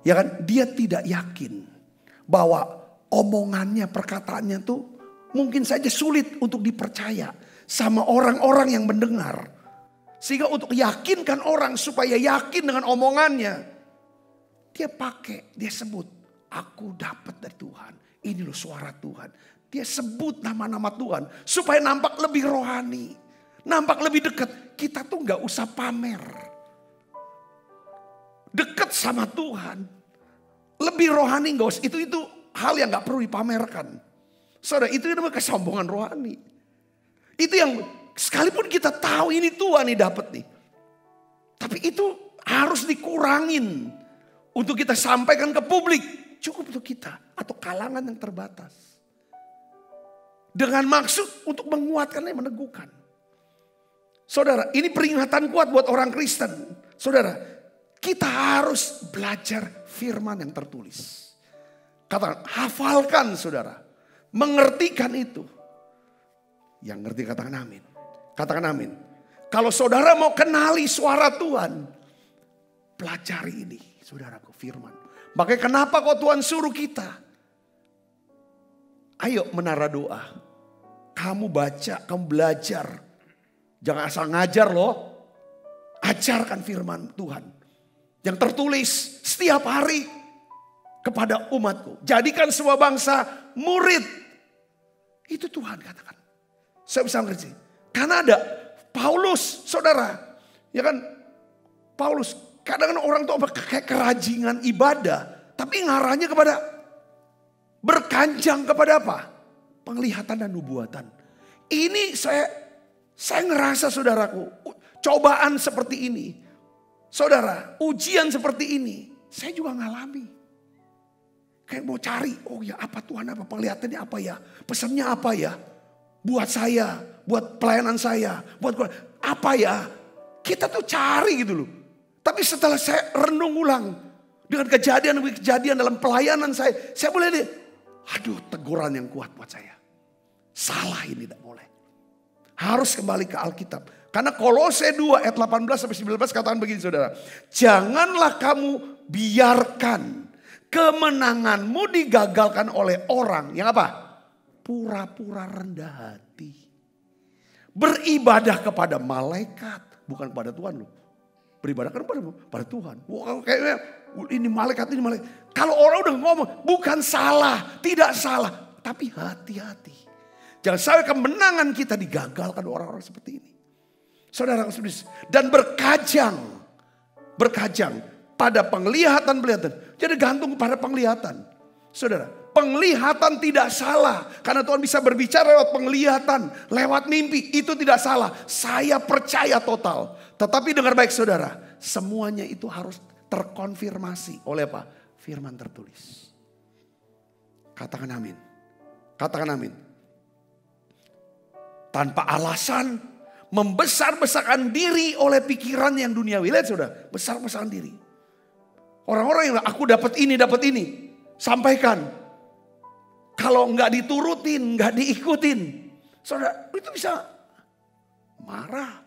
ya kan, dia tidak yakin bahwa omongannya, perkataannya tuh mungkin saja sulit untuk dipercaya sama orang-orang yang mendengar. Sehingga untuk yakinkan orang supaya yakin dengan omongannya, dia sebut, aku dapat dari Tuhan. Ini loh suara Tuhan. Dia sebut nama-nama Tuhan supaya nampak lebih rohani, nampak lebih dekat. Kita tuh gak usah pamer. Dekat sama Tuhan, lebih rohani gak usah. Itu hal yang gak perlu dipamerkan. Saudara, itu namanya kesombongan rohani. Itu yang sekalipun kita tahu ini Tuhan nih dapat nih. Tapi itu harus dikurangin untuk kita sampaikan ke publik. Cukup untuk kita atau kalangan yang terbatas. Dengan maksud untuk menguatkan dan meneguhkan. Saudara, ini peringatan kuat buat orang Kristen. Saudara, kita harus belajar firman yang tertulis. Katakan, hafalkan saudara. Mengertikan itu. Yang ngerti katakan amin. Katakan amin. Kalau saudara mau kenali suara Tuhan, pelajari ini, saudaraku, firman. Makanya kenapa kok Tuhan suruh kita? Ayo menara doa. Kamu baca, kamu belajar. Jangan asal ngajar loh. Ajarkan firman Tuhan. Yang tertulis setiap hari kepada umatku. Jadikan semua bangsa murid. Itu Tuhan katakan. Saya bisa ngerti. Karena ada Paulus, saudara. Ya kan, Paulus. Kadang-kadang orang tuh kayak kerajingan ibadah. Tapi ngarahnya kepada berkanjang kepada apa? Penglihatan dan nubuatan. Ini saya ngerasa saudaraku. Cobaan seperti ini. Saudara, ujian seperti ini. Saya juga ngalami. Kayak mau cari, oh ya apa Tuhan, apa penglihatannya apa ya? Pesannya apa ya? Buat saya, buat pelayanan saya, buat apa ya? Kita tuh cari gitu loh. Tapi setelah saya renung ulang dengan kejadian dalam pelayanan saya boleh deh, aduh teguran yang kuat buat saya. Salah ini tidak boleh. Harus kembali ke Alkitab. Karena Kolose 2 ayat 18-19 katakan begini saudara. Janganlah kamu biarkan kemenanganmu digagalkan oleh orang yang apa? Pura-pura rendah hati. Beribadah kepada malaikat. Bukan kepada Tuhan loh. Beribadah kepada Tuhan. Wah, kayaknya ini malaikat. Kalau orang udah ngomong bukan salah. Tidak salah. Tapi hati-hati. Jangan sampai kemenangan kita digagalkan orang-orang seperti ini. Saudara, dan berkajang pada penglihatan. Jadi gantung pada penglihatan. Saudara, penglihatan tidak salah. Karena Tuhan bisa berbicara lewat penglihatan, lewat mimpi. Itu tidak salah. Saya percaya total. Tetapi dengar baik saudara, semuanya itu harus terkonfirmasi oleh apa? Firman tertulis. Katakan amin. Katakan amin. Tanpa alasan membesar-besarkan diri oleh pikiran yang duniawi. Lihat saudara, besar-besarkan diri. Orang-orang yang aku dapat ini. Sampaikan. Kalau nggak diturutin, nggak diikutin. Saudara, itu bisa marah.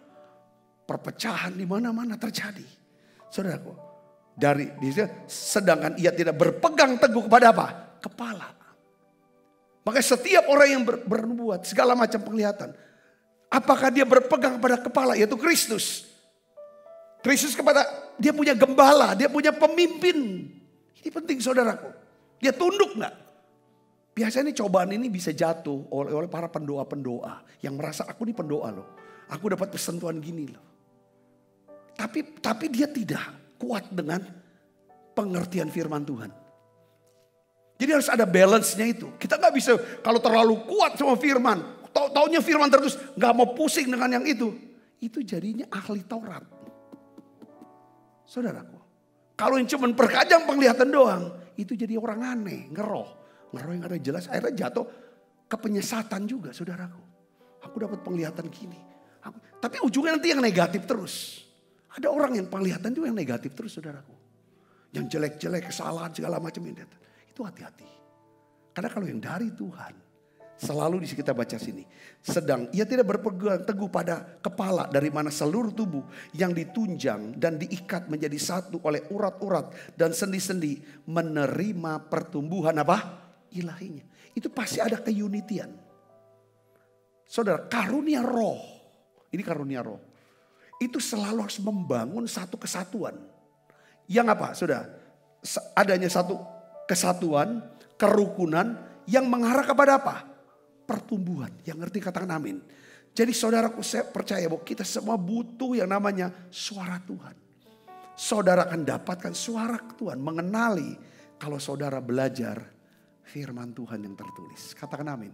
Perpecahan di mana-mana terjadi. Saudaraku, sedangkan ia tidak berpegang teguh kepada apa? Kepala. Maka setiap orang yang bernubuat segala macam penglihatan. Apakah dia berpegang pada kepala, yaitu Kristus. Kristus kepada, dia punya gembala, dia punya pemimpin. Ini penting saudaraku. Dia tunduk nggak? Biasanya cobaan ini bisa jatuh oleh para pendoa-pendoa. Yang merasa aku ini pendoa loh. Aku dapat persentuhan gini loh. Tapi dia tidak kuat dengan pengertian firman Tuhan. Jadi harus ada balance-nya itu. Kita nggak bisa kalau terlalu kuat sama firman. Taunya firman terus nggak mau pusing dengan yang itu. Itu jadinya ahli Taurat. Saudaraku, kalau yang cuma perkajang penglihatan doang, itu jadi orang aneh, ngeroh yang ada jelas, akhirnya jatuh ke penyesatan juga, saudaraku. Aku dapat penglihatan gini, tapi ujungnya nanti yang negatif terus. Ada orang yang penglihatan juga yang negatif terus, saudaraku. Yang jelek-jelek, kesalahan segala macam ini, itu hati-hati. Karena kalau yang dari Tuhan, selalu di sini kita baca sini. Sedang ia tidak berpegang teguh pada kepala dari mana seluruh tubuh yang ditunjang dan diikat menjadi satu oleh urat-urat dan sendi-sendi menerima pertumbuhan apa? Ilahinya. Itu pasti ada keunitian. Saudara, karunia roh. Ini karunia roh. Itu selalu harus membangun satu kesatuan. Yang apa? Saudara, adanya satu kesatuan, kerukunan yang mengarah kepada apa? Pertumbuhan. Yang ngerti katakan amin. Jadi saudaraku, saya percaya bahwa kita semua butuh yang namanya suara Tuhan. Saudara akan dapatkan suara Tuhan. Mengenali kalau saudara belajar firman Tuhan yang tertulis. Katakan amin.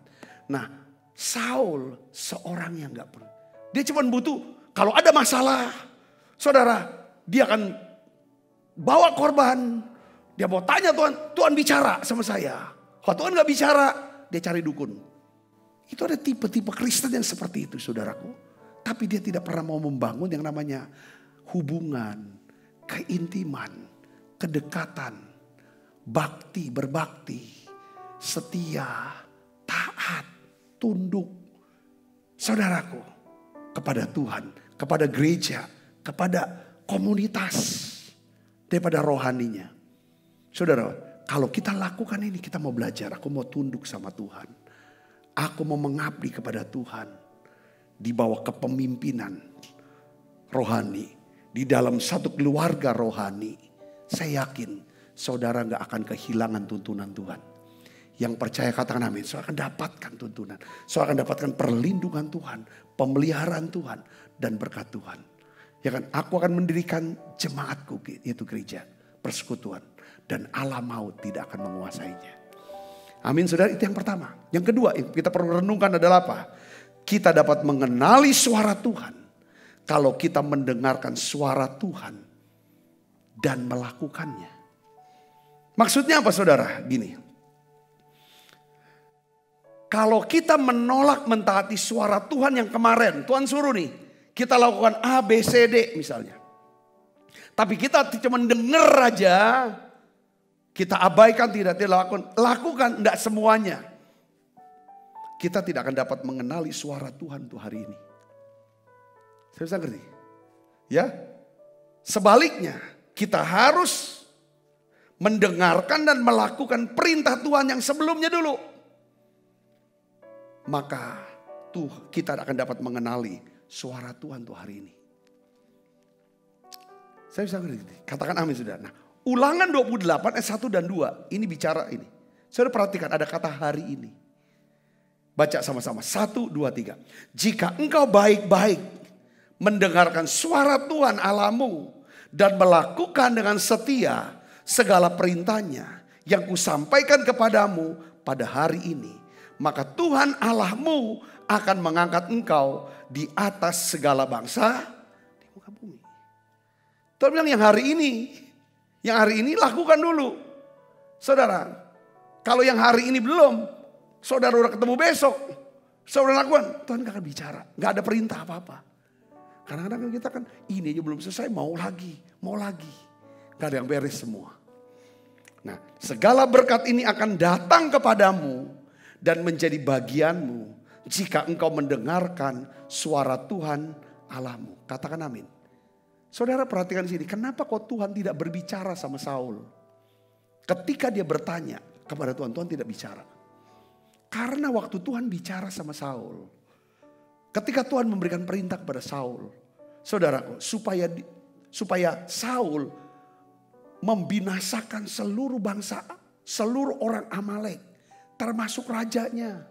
Nah, Saul seorang yang gak perlu. Dia cuma butuh kalau ada masalah. Saudara, dia akan bawa korban. Dia mau tanya Tuhan bicara sama saya. Kalau Tuhan gak bicara, dia cari dukun. Itu ada tipe-tipe Kristen yang seperti itu, saudaraku. Tapi dia tidak pernah mau membangun yang namanya hubungan, keintiman, kedekatan, bakti, berbakti, setia, taat, tunduk. Saudaraku, kepada Tuhan, kepada gereja, kepada komunitas, daripada rohaninya. Saudara, kalau kita lakukan ini, kita mau belajar, aku mau tunduk sama Tuhan. Aku mau mengabdi kepada Tuhan di bawah kepemimpinan rohani. Di dalam satu keluarga rohani. Saya yakin saudara gak akan kehilangan tuntunan Tuhan. Yang percaya katakan amin. Saudara akan dapatkan tuntunan. Saudara akan dapatkan perlindungan Tuhan. Pemeliharaan Tuhan. Dan berkat Tuhan. Ya kan, aku akan mendirikan jemaatku, yaitu gereja, persekutuan. Dan alam maut tidak akan menguasainya. Amin, saudara, itu yang pertama. Yang kedua, kita perlu renungkan adalah apa? Kita dapat mengenali suara Tuhan. Kalau kita mendengarkan suara Tuhan dan melakukannya. Maksudnya apa, saudara? Gini. Kalau kita menolak mentaati suara Tuhan yang kemarin, Tuhan suruh nih, kita lakukan A, B, C, D misalnya. Tapi kita cuma dengar aja. Kita abaikan, tidak lakukan, tidak semuanya. Kita tidak akan dapat mengenali suara Tuhan tuh hari ini. Saya bisa ngerti? Ya. Sebaliknya, kita harus mendengarkan dan melakukan perintah Tuhan yang sebelumnya dulu. Maka kita akan dapat mengenali suara Tuhan tuh hari ini. Saya bisa ngerti? Katakan amin, saudara. Nah, Ulangan 28 ayat 1 dan 2. Ini bicara ini. Saudara perhatikan ada kata hari ini. Baca sama-sama. 1, 2, 3. Jika engkau baik-baik mendengarkan suara Tuhan Allahmu dan melakukan dengan setia segala perintahnya yang kusampaikan kepadamu pada hari ini. Maka Tuhan Allahmu akan mengangkat engkau di atas segala bangsa di muka bumi. Tuhan bilang yang hari ini. Yang hari ini lakukan dulu. Saudara, kalau yang hari ini belum, saudara udah ketemu besok, saudara lakukan, Tuhan gak akan bicara. Gak ada perintah apa-apa. Kadang-kadang kita kan, ini aja belum selesai, mau lagi. Gak ada yang beres semua. Nah, segala berkat ini akan datang kepadamu dan menjadi bagianmu jika engkau mendengarkan suara Tuhan Allahmu. Katakan amin. Saudara perhatikan di sini, kenapa kok Tuhan tidak berbicara sama Saul? Ketika dia bertanya kepada Tuhan, Tuhan tidak bicara. Karena waktu Tuhan bicara sama Saul, ketika Tuhan memberikan perintah kepada Saul, saudaraku, supaya Saul membinasakan seluruh bangsa, seluruh orang Amalek, termasuk rajanya,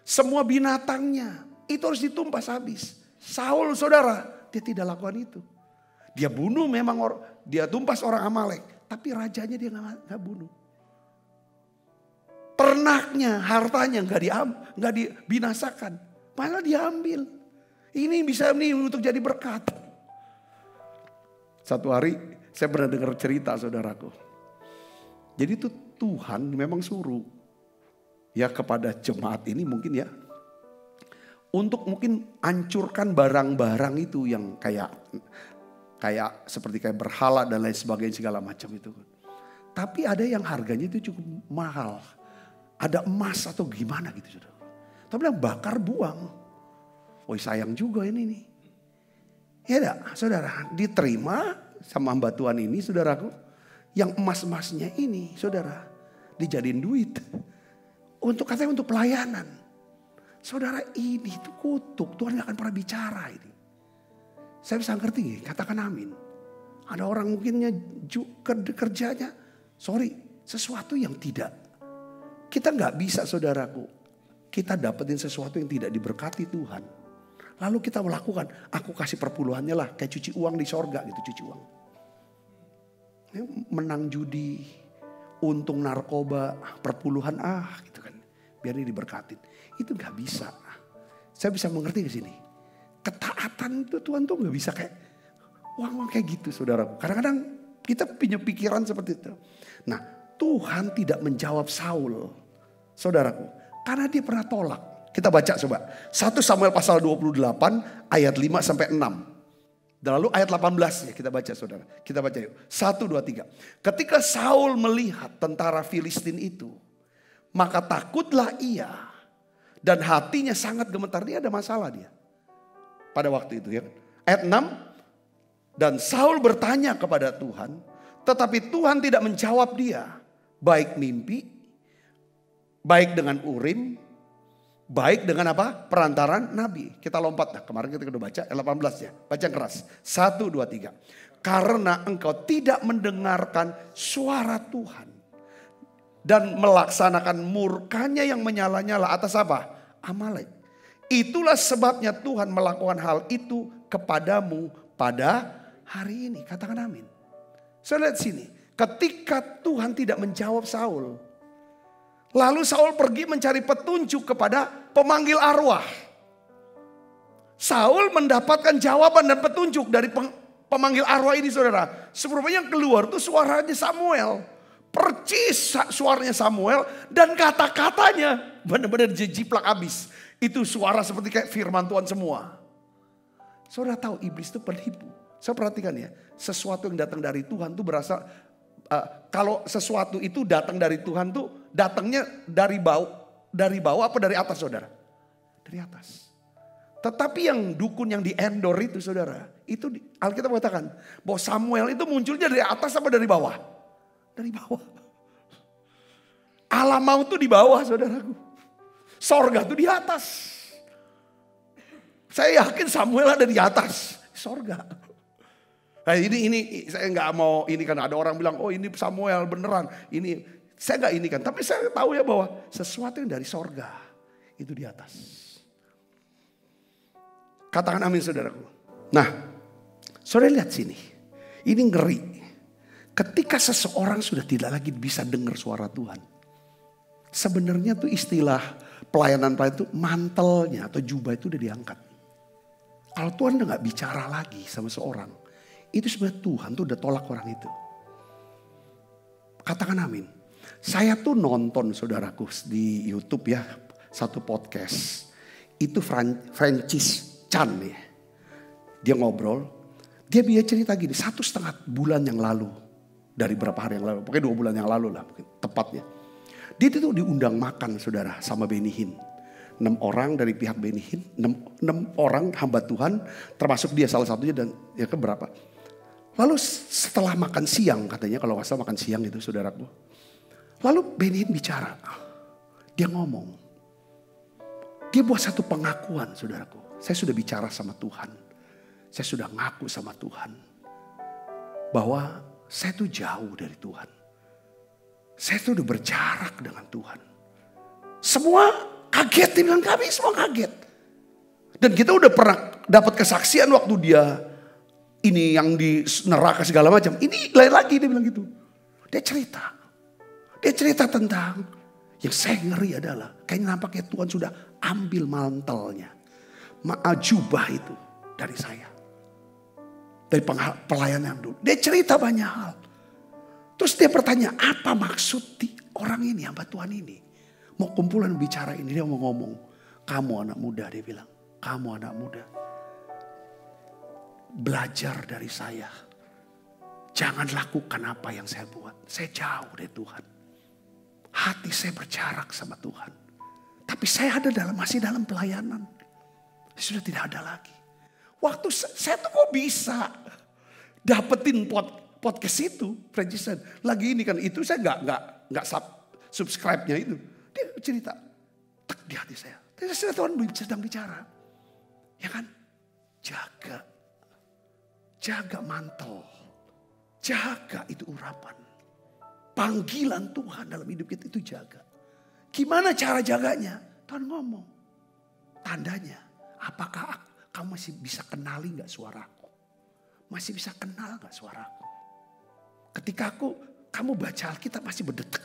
semua binatangnya, itu harus ditumpas habis. Saul, saudara, dia tidak lakukan itu. Dia bunuh memang, dia tumpas orang Amalek, tapi rajanya dia nggak bunuh. Ternaknya, hartanya nggak dibinasakan, malah diambil. Ini bisa nih untuk jadi berkat. Satu hari saya pernah dengar cerita, saudaraku. Jadi itu Tuhan memang suruh ya kepada jemaat ini mungkin ya, untuk mungkin hancurkan barang-barang itu yang kayak seperti kayak berhala dan lain sebagainya segala macam itu. Tapi ada yang harganya itu cukup mahal. Ada emas atau gimana gitu, saudara. Tapi bilang bakar buang. Woi sayang juga ini nih. Ya enggak, saudara, diterima sama hamba Tuhan ini, saudaraku. Yang emas-emasnya ini, saudara, dijadiin duit. Katanya untuk pelayanan. Saudara, ini tuh kutuk, Tuhan gak akan pernah bicara ini. Saya bisa ngerti, katakan amin. Ada orang mungkinnya kerjanya, sesuatu yang tidak. Kita gak bisa, saudaraku. Kita dapetin sesuatu yang tidak diberkati Tuhan. Lalu kita melakukan, aku kasih perpuluhannya lah, kayak cuci uang di sorga gitu, cuci uang. Menang judi, untung narkoba, perpuluhan gitu kan. Biar ini diberkatin. Itu gak bisa. Saya bisa mengerti ke sini. Ketaatan itu Tuhan tuh gak bisa kayak uang kayak gitu, saudara. Kadang-kadang kita punya pikiran seperti itu. Nah, Tuhan tidak menjawab Saul, saudaraku, karena dia pernah tolak. Kita baca coba. 1 Samuel pasal 28 ayat 5 sampai 6. Dan lalu ayat 18 ya kita baca, saudara. Kita baca yuk. 1, 2, 3. Ketika Saul melihat tentara Filistin itu, maka takutlah ia. Dan hatinya sangat gemetar. Dia ada masalah dia. Pada waktu itu ya. Ayat 6. Dan Saul bertanya kepada Tuhan. Tetapi Tuhan tidak menjawab dia. Baik mimpi. Baik dengan Urim. Baik dengan apa? Perantaran Nabi. Kita lompat. Nah, kemarin kita udah baca ayat 18 ya. Baca yang keras. 1, 2, 3. Karena engkau tidak mendengarkan suara Tuhan. Dan melaksanakan murkanya yang menyala-nyala atas apa? Amalek. Itulah sebabnya Tuhan melakukan hal itu kepadamu pada hari ini. Katakan amin. Saya lihat sini. Ketika Tuhan tidak menjawab Saul. Lalu Saul pergi mencari petunjuk kepada pemanggil arwah. Saul mendapatkan jawaban dan petunjuk dari pemanggil arwah ini, saudara. Sebenarnya yang keluar tuh suaranya Samuel. Percis suaranya Samuel dan kata-katanya benar-benar jiplak habis. Itu suara seperti kayak firman Tuhan semua. Saudara tahu iblis itu penipu. Saya perhatikan ya. Sesuatu yang datang dari Tuhan tuh berasal. Kalau sesuatu itu datang dari Tuhan tuh datangnya dari bawah apa dari atas, saudara? Dari atas. Tetapi yang dukun yang di Endor itu, saudara. Itu Alkitab mengatakan bahwa Samuel itu munculnya dari atas apa dari bawah? Dari bawah. Alam maut itu di bawah, saudaraku. Sorga itu di atas. Saya yakin Samuel ada di atas. Sorga. Nah, ini saya nggak mau ini kan ada orang bilang, oh ini Samuel beneran. Ini saya nggak ini kan. Tapi saya tahu ya bahwa sesuatu yang dari sorga itu di atas. Katakan amin, saudaraku. Nah, saudara lihat sini. Ini ngeri. Ketika seseorang sudah tidak lagi bisa dengar suara Tuhan. Sebenarnya tuh istilah pelayanan itu mantelnya atau jubah itu udah diangkat. Kalau Tuhan udah gak bicara lagi sama seorang. Itu sebenarnya Tuhan tuh udah tolak orang itu. Katakan amin. Saya tuh nonton, saudaraku, di YouTube ya. Satu podcast. Itu Francis Chan ya. Dia ngobrol. Dia cerita gini, 1,5 bulan yang lalu. Dari berapa hari yang lalu, pokoknya 2 bulan yang lalu lah mungkin tepatnya. Dia itu diundang makan saudara sama Benny Hinn. 6 orang dari pihak Benny Hinn, 6 orang hamba Tuhan, termasuk dia salah satunya dan ya keberapa. Lalu setelah makan siang katanya, kalau nggak salah makan siang itu saudaraku. Lalu Benny Hinn bicara, dia ngomong, dia buat satu pengakuan saudaraku. Saya sudah bicara sama Tuhan, saya sudah ngaku sama Tuhan bahwa saya tuh jauh dari Tuhan. Saya tuh udah berjarak dengan Tuhan. Semua kaget, dia bilang kami semua kaget. Dan kita udah pernah dapat kesaksian waktu dia ini yang di neraka segala macam. Ini lain lagi dia bilang gitu. Dia cerita. Dia cerita tentang yang saya ngeri adalah kayaknya nampaknya Tuhan sudah ambil mantelnya. Jubah itu dari saya. Dari pelayanan dulu. Dia cerita banyak hal. Terus dia bertanya, apa maksud orang ini, hamba Tuhan ini? Mau kumpulan bicara ini, dia mau ngomong. Kamu anak muda, dia bilang. Kamu anak muda. Belajar dari saya. Jangan lakukan apa yang saya buat. Saya jauh dari Tuhan. Hati saya berjarak sama Tuhan. Tapi saya masih dalam pelayanan. Sudah tidak ada lagi. Waktu saya tuh kok bisa dapetin podcast itu, Fredriksen. Lagi ini kan itu saya nggak subscribe-nya itu. Dia cerita, tak di hati saya. Terus Tuhan sedang bicara, ya kan? Jaga mantel, jaga itu urapan. Panggilan Tuhan dalam hidup kita itu jaga. Gimana cara jaganya? Tuhan ngomong, tandanya, apakah kamu masih bisa kenali nggak suaraku? Masih bisa kenal nggak suaraku? Ketika kamu baca Alkitab masih berdetak.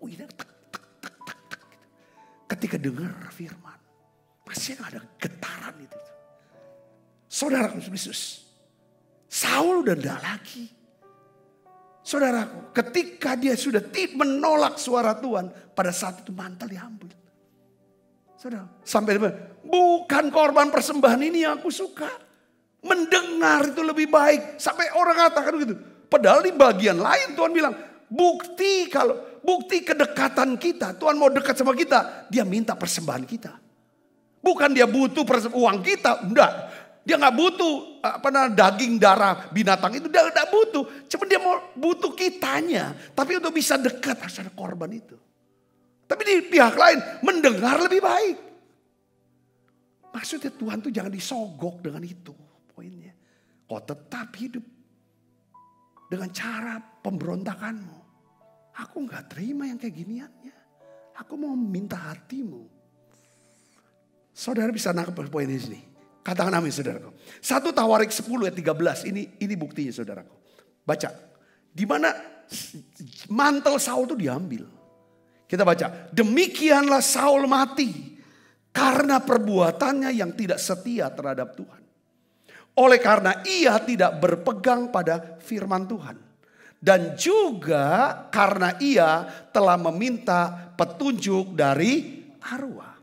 Oh ini tak. Ketika dengar firman, masih ada getaran itu. Saudaraku Yesus, Saul udah enggak lagi. Saudaraku, ketika dia sudah menolak suara Tuhan, pada saat itu mantel diambil. Saudara, sampai dia bilang, bukan korban persembahan ini yang aku suka. Mendengar itu lebih baik. Sampai orang katakan gitu. Padahal di bagian lain Tuhan bilang, bukti kedekatan kita. Tuhan mau dekat sama kita, dia minta persembahan kita. Bukan dia butuh uang kita, enggak. Dia nggak butuh daging darah binatang itu, dia nggak butuh. Cuma dia mau butuh kitanya. Tapi untuk bisa dekat harus ada korban itu. Tapi di pihak lain mendengar lebih baik. Maksudnya Tuhan tuh jangan disogok dengan itu. Poinnya. Kau tetap hidup dengan cara pemberontakanmu. Aku nggak terima yang kayak giniannya. Aku mau minta hatimu. Saudara bisa nangkep poin di sini. Katakan amin saudaraku. 1 Tawarik 10 ayat 13. Ini buktinya saudaraku. Baca. Di mana mantel Saul itu diambil. Kita baca. Demikianlah Saul mati. Karena perbuatannya yang tidak setia terhadap Tuhan. Oleh karena ia tidak berpegang pada firman Tuhan. Dan juga karena ia telah meminta petunjuk dari arwah.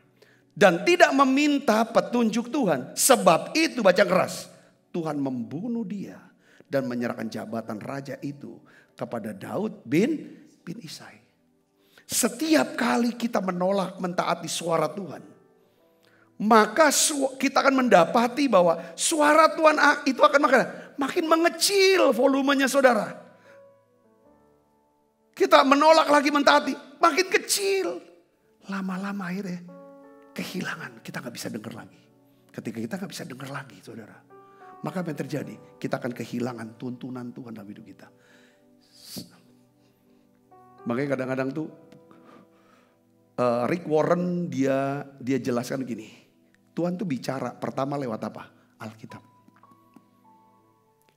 Dan tidak meminta petunjuk Tuhan. Sebab itu baca keras. Tuhan membunuh dia. Dan menyerahkan jabatan raja itu kepada Daud bin Isai. Setiap kali kita menolak mentaati suara Tuhan. Maka kita akan mendapati bahwa suara Tuhan itu akan makin mengecil volumenya saudara. Kita menolak lagi mentaati, makin kecil. Lama-lama akhirnya kehilangan, kita gak bisa dengar lagi. Ketika kita gak bisa dengar lagi saudara. Maka apa yang terjadi? Kita akan kehilangan tuntunan Tuhan dalam hidup kita. Makanya kadang-kadang tuh Rick Warren dia jelaskan gini. Tuhan tuh bicara pertama lewat apa? Alkitab.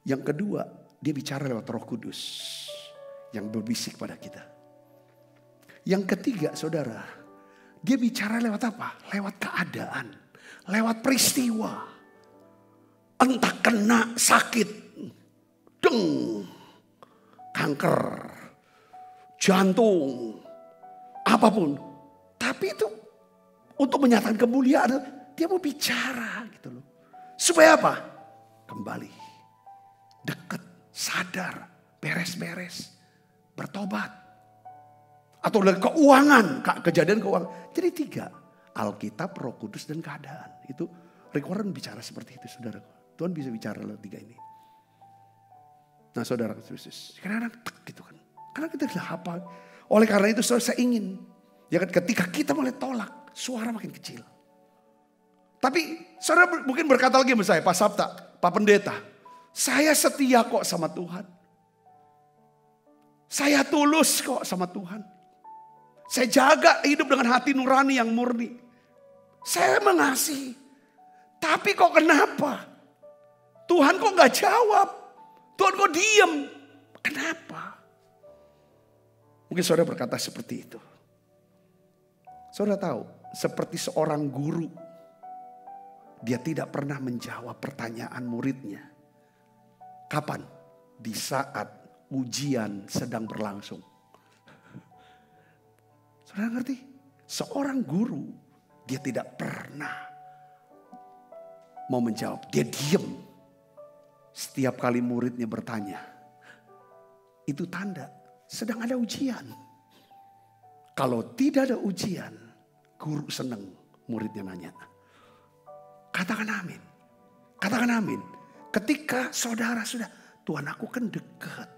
Yang kedua dia bicara lewat Roh Kudus. Yang berbisik pada kita. Yang ketiga saudara. Dia bicara lewat apa? Lewat keadaan. Lewat peristiwa. Entah kena sakit. Kanker. Jantung. Apapun. Tapi itu untuk menyatakan kemuliaan. Dia mau bicara gitu loh. Supaya apa? Kembali. Dekat. Sadar. Beres-beres. bertobat. Atau dari keuangan, kejadian keuangan. Jadi 3, Alkitab, Roh Kudus, dan keadaan. Itu Rick Warren bicara seperti itu, saudara. Tuhan bisa bicara lewat 3 ini. Nah saudara, kadang-kadang gitu kan. Karena kita tidak hafal. Oleh karena itu saya ingin, ya kan, ketika kita mulai tolak, suara makin kecil. Tapi saudara mungkin berkata lagi sama saya, Pak Sabta, Pak Pendeta, saya setia kok sama Tuhan. Saya tulus kok sama Tuhan. Saya jaga hidup dengan hati nurani yang murni. Saya mengasihi. Tapi kok kenapa? Tuhan kok gak jawab? Tuhan kok diem? Kenapa? Mungkin saudara berkata seperti itu. Saudara tahu, seperti seorang guru, dia tidak pernah menjawab pertanyaan muridnya. Kapan? Di saat ujian sedang berlangsung. Saudara ngerti? Seorang guru, dia tidak pernah mau menjawab. Dia diam. Setiap kali muridnya bertanya, itu tanda sedang ada ujian. Kalau tidak ada ujian, guru senang muridnya nanya. Katakan amin. Katakan amin. Ketika saudara sudah, Tuhan aku kan dekat.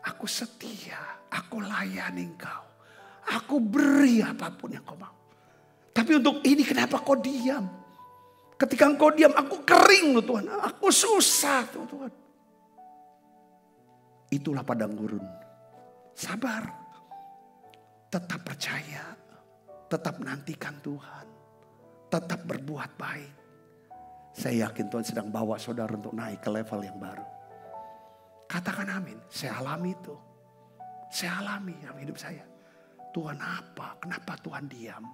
Aku setia. Aku layani engkau. Aku beri apapun yang kau mau. Tapi untuk ini kenapa kau diam? Ketika engkau diam aku kering loh Tuhan. Aku susah tuh Tuhan. Itulah padang gurun. Sabar. Tetap percaya. Tetap nantikan Tuhan. Tetap berbuat baik. Saya yakin Tuhan sedang bawa saudara untuk naik ke level yang baru. Katakan amin. Saya alami itu. Saya alami dalam hidup saya. Tuhan apa? Kenapa Tuhan diam?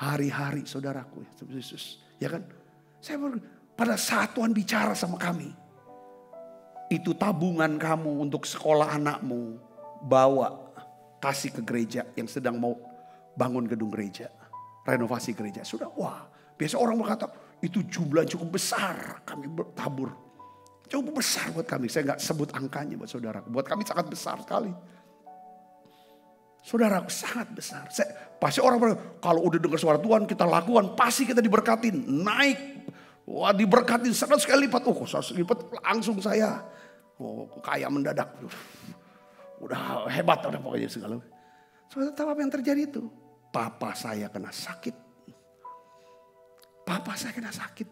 Hari-hari saudaraku. Yesus. Ya kan? Pada saat Tuhan bicara sama kami. Itu tabungan kamu untuk sekolah anakmu. Bawa. Kasih ke gereja yang sedang mau bangun gedung gereja. Renovasi gereja. Sudah wah. Biasa orang berkata. Itu jumlah cukup besar kami bertabur. Cukup besar buat kami. Saya gak sebut angkanya buat saudara. Buat kami sangat besar sekali. Saudara sangat besar. Pasti orang berkata, kalau udah dengar suara Tuhan kita lakukan. Pasti kita diberkatin. Naik. Wah diberkatin 100 kali lipat. 100 kali lipat langsung saya. Kaya mendadak. Udah hebat udah pokoknya segala. Saudara tahu apa yang terjadi itu? Papa saya kena sakit. Papa saya kena sakit.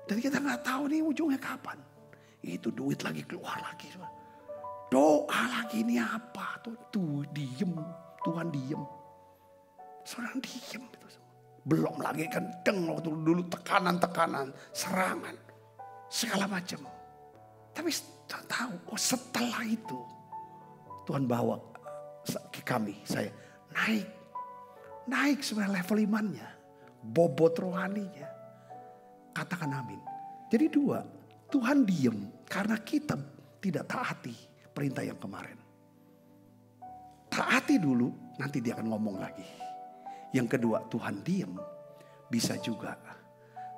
Dan kita gak tahu nih ujungnya kapan. Itu duit lagi keluar lagi. Doa lagi ini apa. Tuh diem. Tuhan diem. Saudara diem. Belum lagi kenceng waktu dulu tekanan-tekanan. Serangan. Segala macam. Tapi tahu setelah itu. Tuhan bawa kami. Saya naik. Naik sebenarnya level imannya. Bobot rohaninya. Katakan amin. Jadi 2. Tuhan diem. Karena kita tidak taati perintah yang kemarin. Taati dulu. Nanti dia akan ngomong lagi. Yang kedua Tuhan diem. Bisa juga.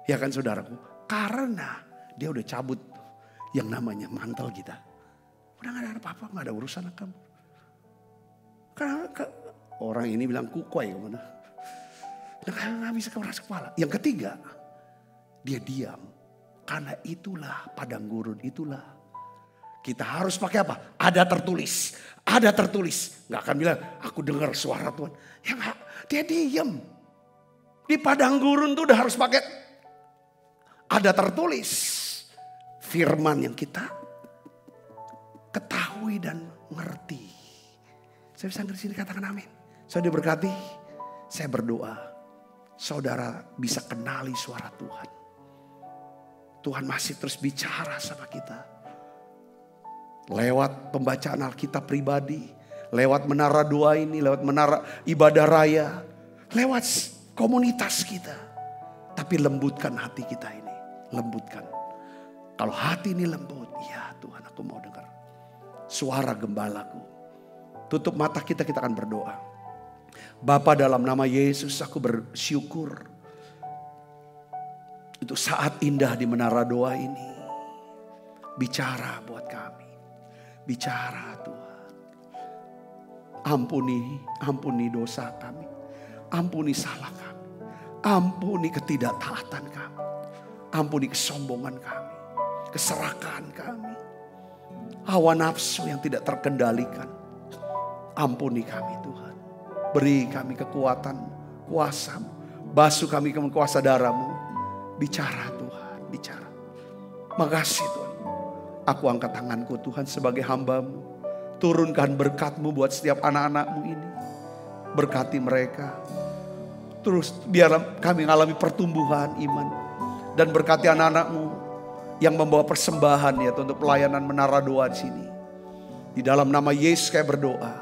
Ya kan saudaraku. Karena dia udah cabut. Yang namanya mantel kita. Udah gak ada apa-apa. Gak ada urusan sama kamu. Karena orang ini bilang kukwai kemana. Gak bisa keras kepala. Yang ketiga. Dia diam. Karena itulah padang gurun. Itulah. Kita harus pakai apa? Ada tertulis. Ada tertulis. Gak akan bilang aku dengar suara Tuhan. Ya gak. Dia diam. Di padang gurun tuh udah harus pakai. Ada tertulis. Firman yang kita ketahui dan ngerti. Saya bisa ngerti sini katakan amin. Saya diberkati. Saya berdoa. Saudara bisa kenali suara Tuhan. Tuhan masih terus bicara sama kita. Lewat pembacaan Alkitab pribadi. Lewat menara doa ini. Lewat menara ibadah raya. Lewat komunitas kita. Tapi lembutkan hati kita ini. Lembutkan. Kalau hati ini lembut. Ya Tuhan aku mau dengar. Suara gembalaku. Tutup mata kita akan berdoa. Bapa dalam nama Yesus aku bersyukur. Untuk saat indah di menara doa ini. Bicara buat kami. Bicara Tuhan. Ampuni dosa kami. Ampuni salah kami. Ampuni ketidaktaatan kami. Ampuni kesombongan kami. Keserakahan kami. Hawa nafsu yang tidak terkendalikan. Ampuni kami Tuhan. Beri kami kekuatan, kuasa-Mu. Basuh kami dengan kuasa darah-Mu. Bicara Tuhan, bicara. Makasih Tuhan. Aku angkat tanganku Tuhan sebagai hamba-Mu. Turunkan berkat-Mu buat setiap anak-anak-Mu ini. Berkati mereka. Terus biar kami mengalami pertumbuhan iman. Dan berkati anak-anak-Mu yang membawa persembahan ya untuk pelayanan menara doa di sini. Di dalam nama Yesus saya berdoa.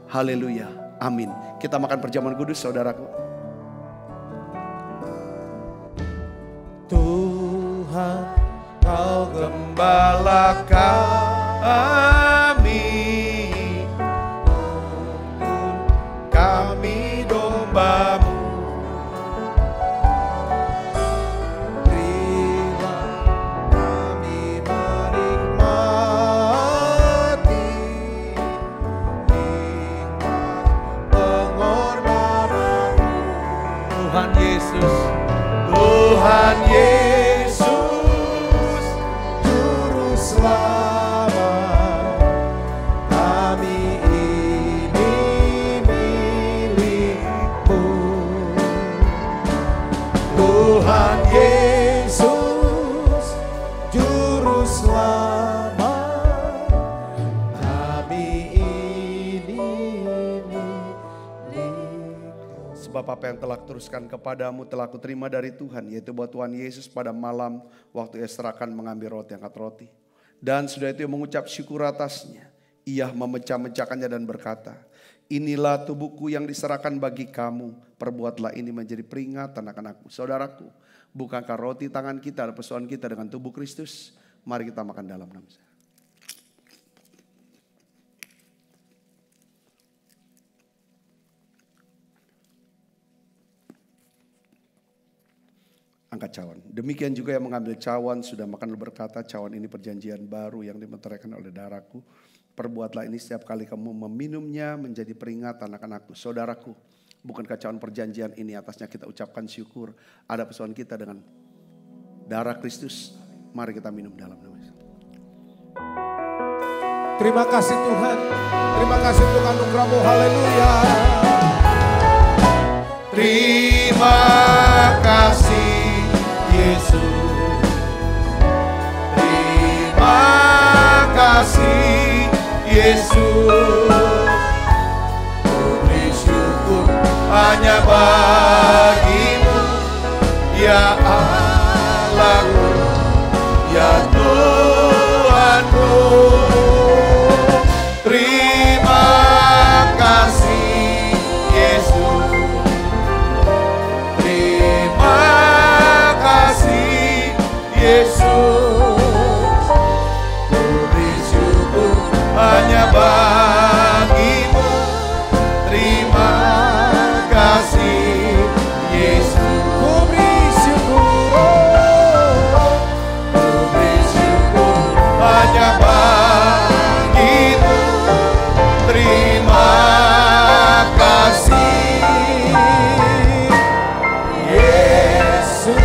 Haleluya. Amin. Kita makan perjamuan kudus saudaraku. Tuhan, Kau Gembala kami, kami domba-Mu. berilah kami menikmati nikmat pengorbanan-Mu. Tuhan Yesus, Tuhan Yesus, Juru Selamat, kami ini milik-Mu. Tuhan Yesus, Juru Selamat, kami ini milik-Mu. sebab apa yang telah kuteruskan kepadamu telah kuterima dari Tuhan, yaitu bahwa Tuhan Yesus pada malam waktu ia serahkan mengambil roti, angkat roti. Dan sudah itu ia mengucap syukur atasnya. Ia memecah-mecahkannya dan berkata, inilah tubuhku yang diserahkan bagi kamu. Perbuatlah ini menjadi peringatan akan aku. Saudaraku, bukankah roti tangan kita dan persoalan kita dengan tubuh Kristus? Mari kita makan dalam nama saya. Angkat cawan. Demikian juga yang mengambil cawan sudah makan dan berkata, cawan ini perjanjian baru yang dimeteraikan oleh darahku. Perbuatlah ini setiap kali kamu meminumnya menjadi peringatan akan aku. Saudaraku, bukankah cawan perjanjian ini atasnya kita ucapkan syukur. Ada persoalan kita dengan darah Kristus. Mari kita minum dalam nama Yesus. Terima kasih Tuhan. Terima kasih untuk anugerah-Mu. Haleluya. Terima kasih Yesus. Terima kasih Yesus. Ku beri syukur hanya bagi-Mu, ya Allahku, ya Tuhanku. Terima kasih Yesus. Terima kasih Yesus. Ku beri syukur hanya bagi-Mu. Terima kasih Yesus. Ku beri syukur. Ku beri syukur hanya bagi-Mu. Terima kasih Yesus.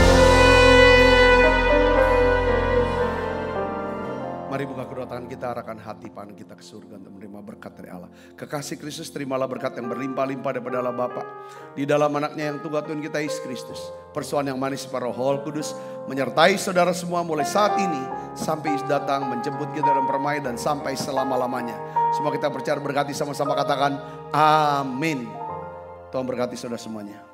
Mari buka kedua tangan kita, arahkan hati pandang kita ke surga untuk menerima berkat dari Allah. Kekasih Kristus, terimalah berkat yang berlimpah-limpah daripada Allah Bapa. Di dalam anaknya yang tunggal Tuhan kita Yesus Kristus. Persoalan yang manis para Roh Kudus menyertai saudara semua mulai saat ini sampai Yesus datang menjemput kita dalam permai dan sampai selama-lamanya. Semua kita percaya berkati sama-sama katakan amin. Tuhan berkati saudara semuanya.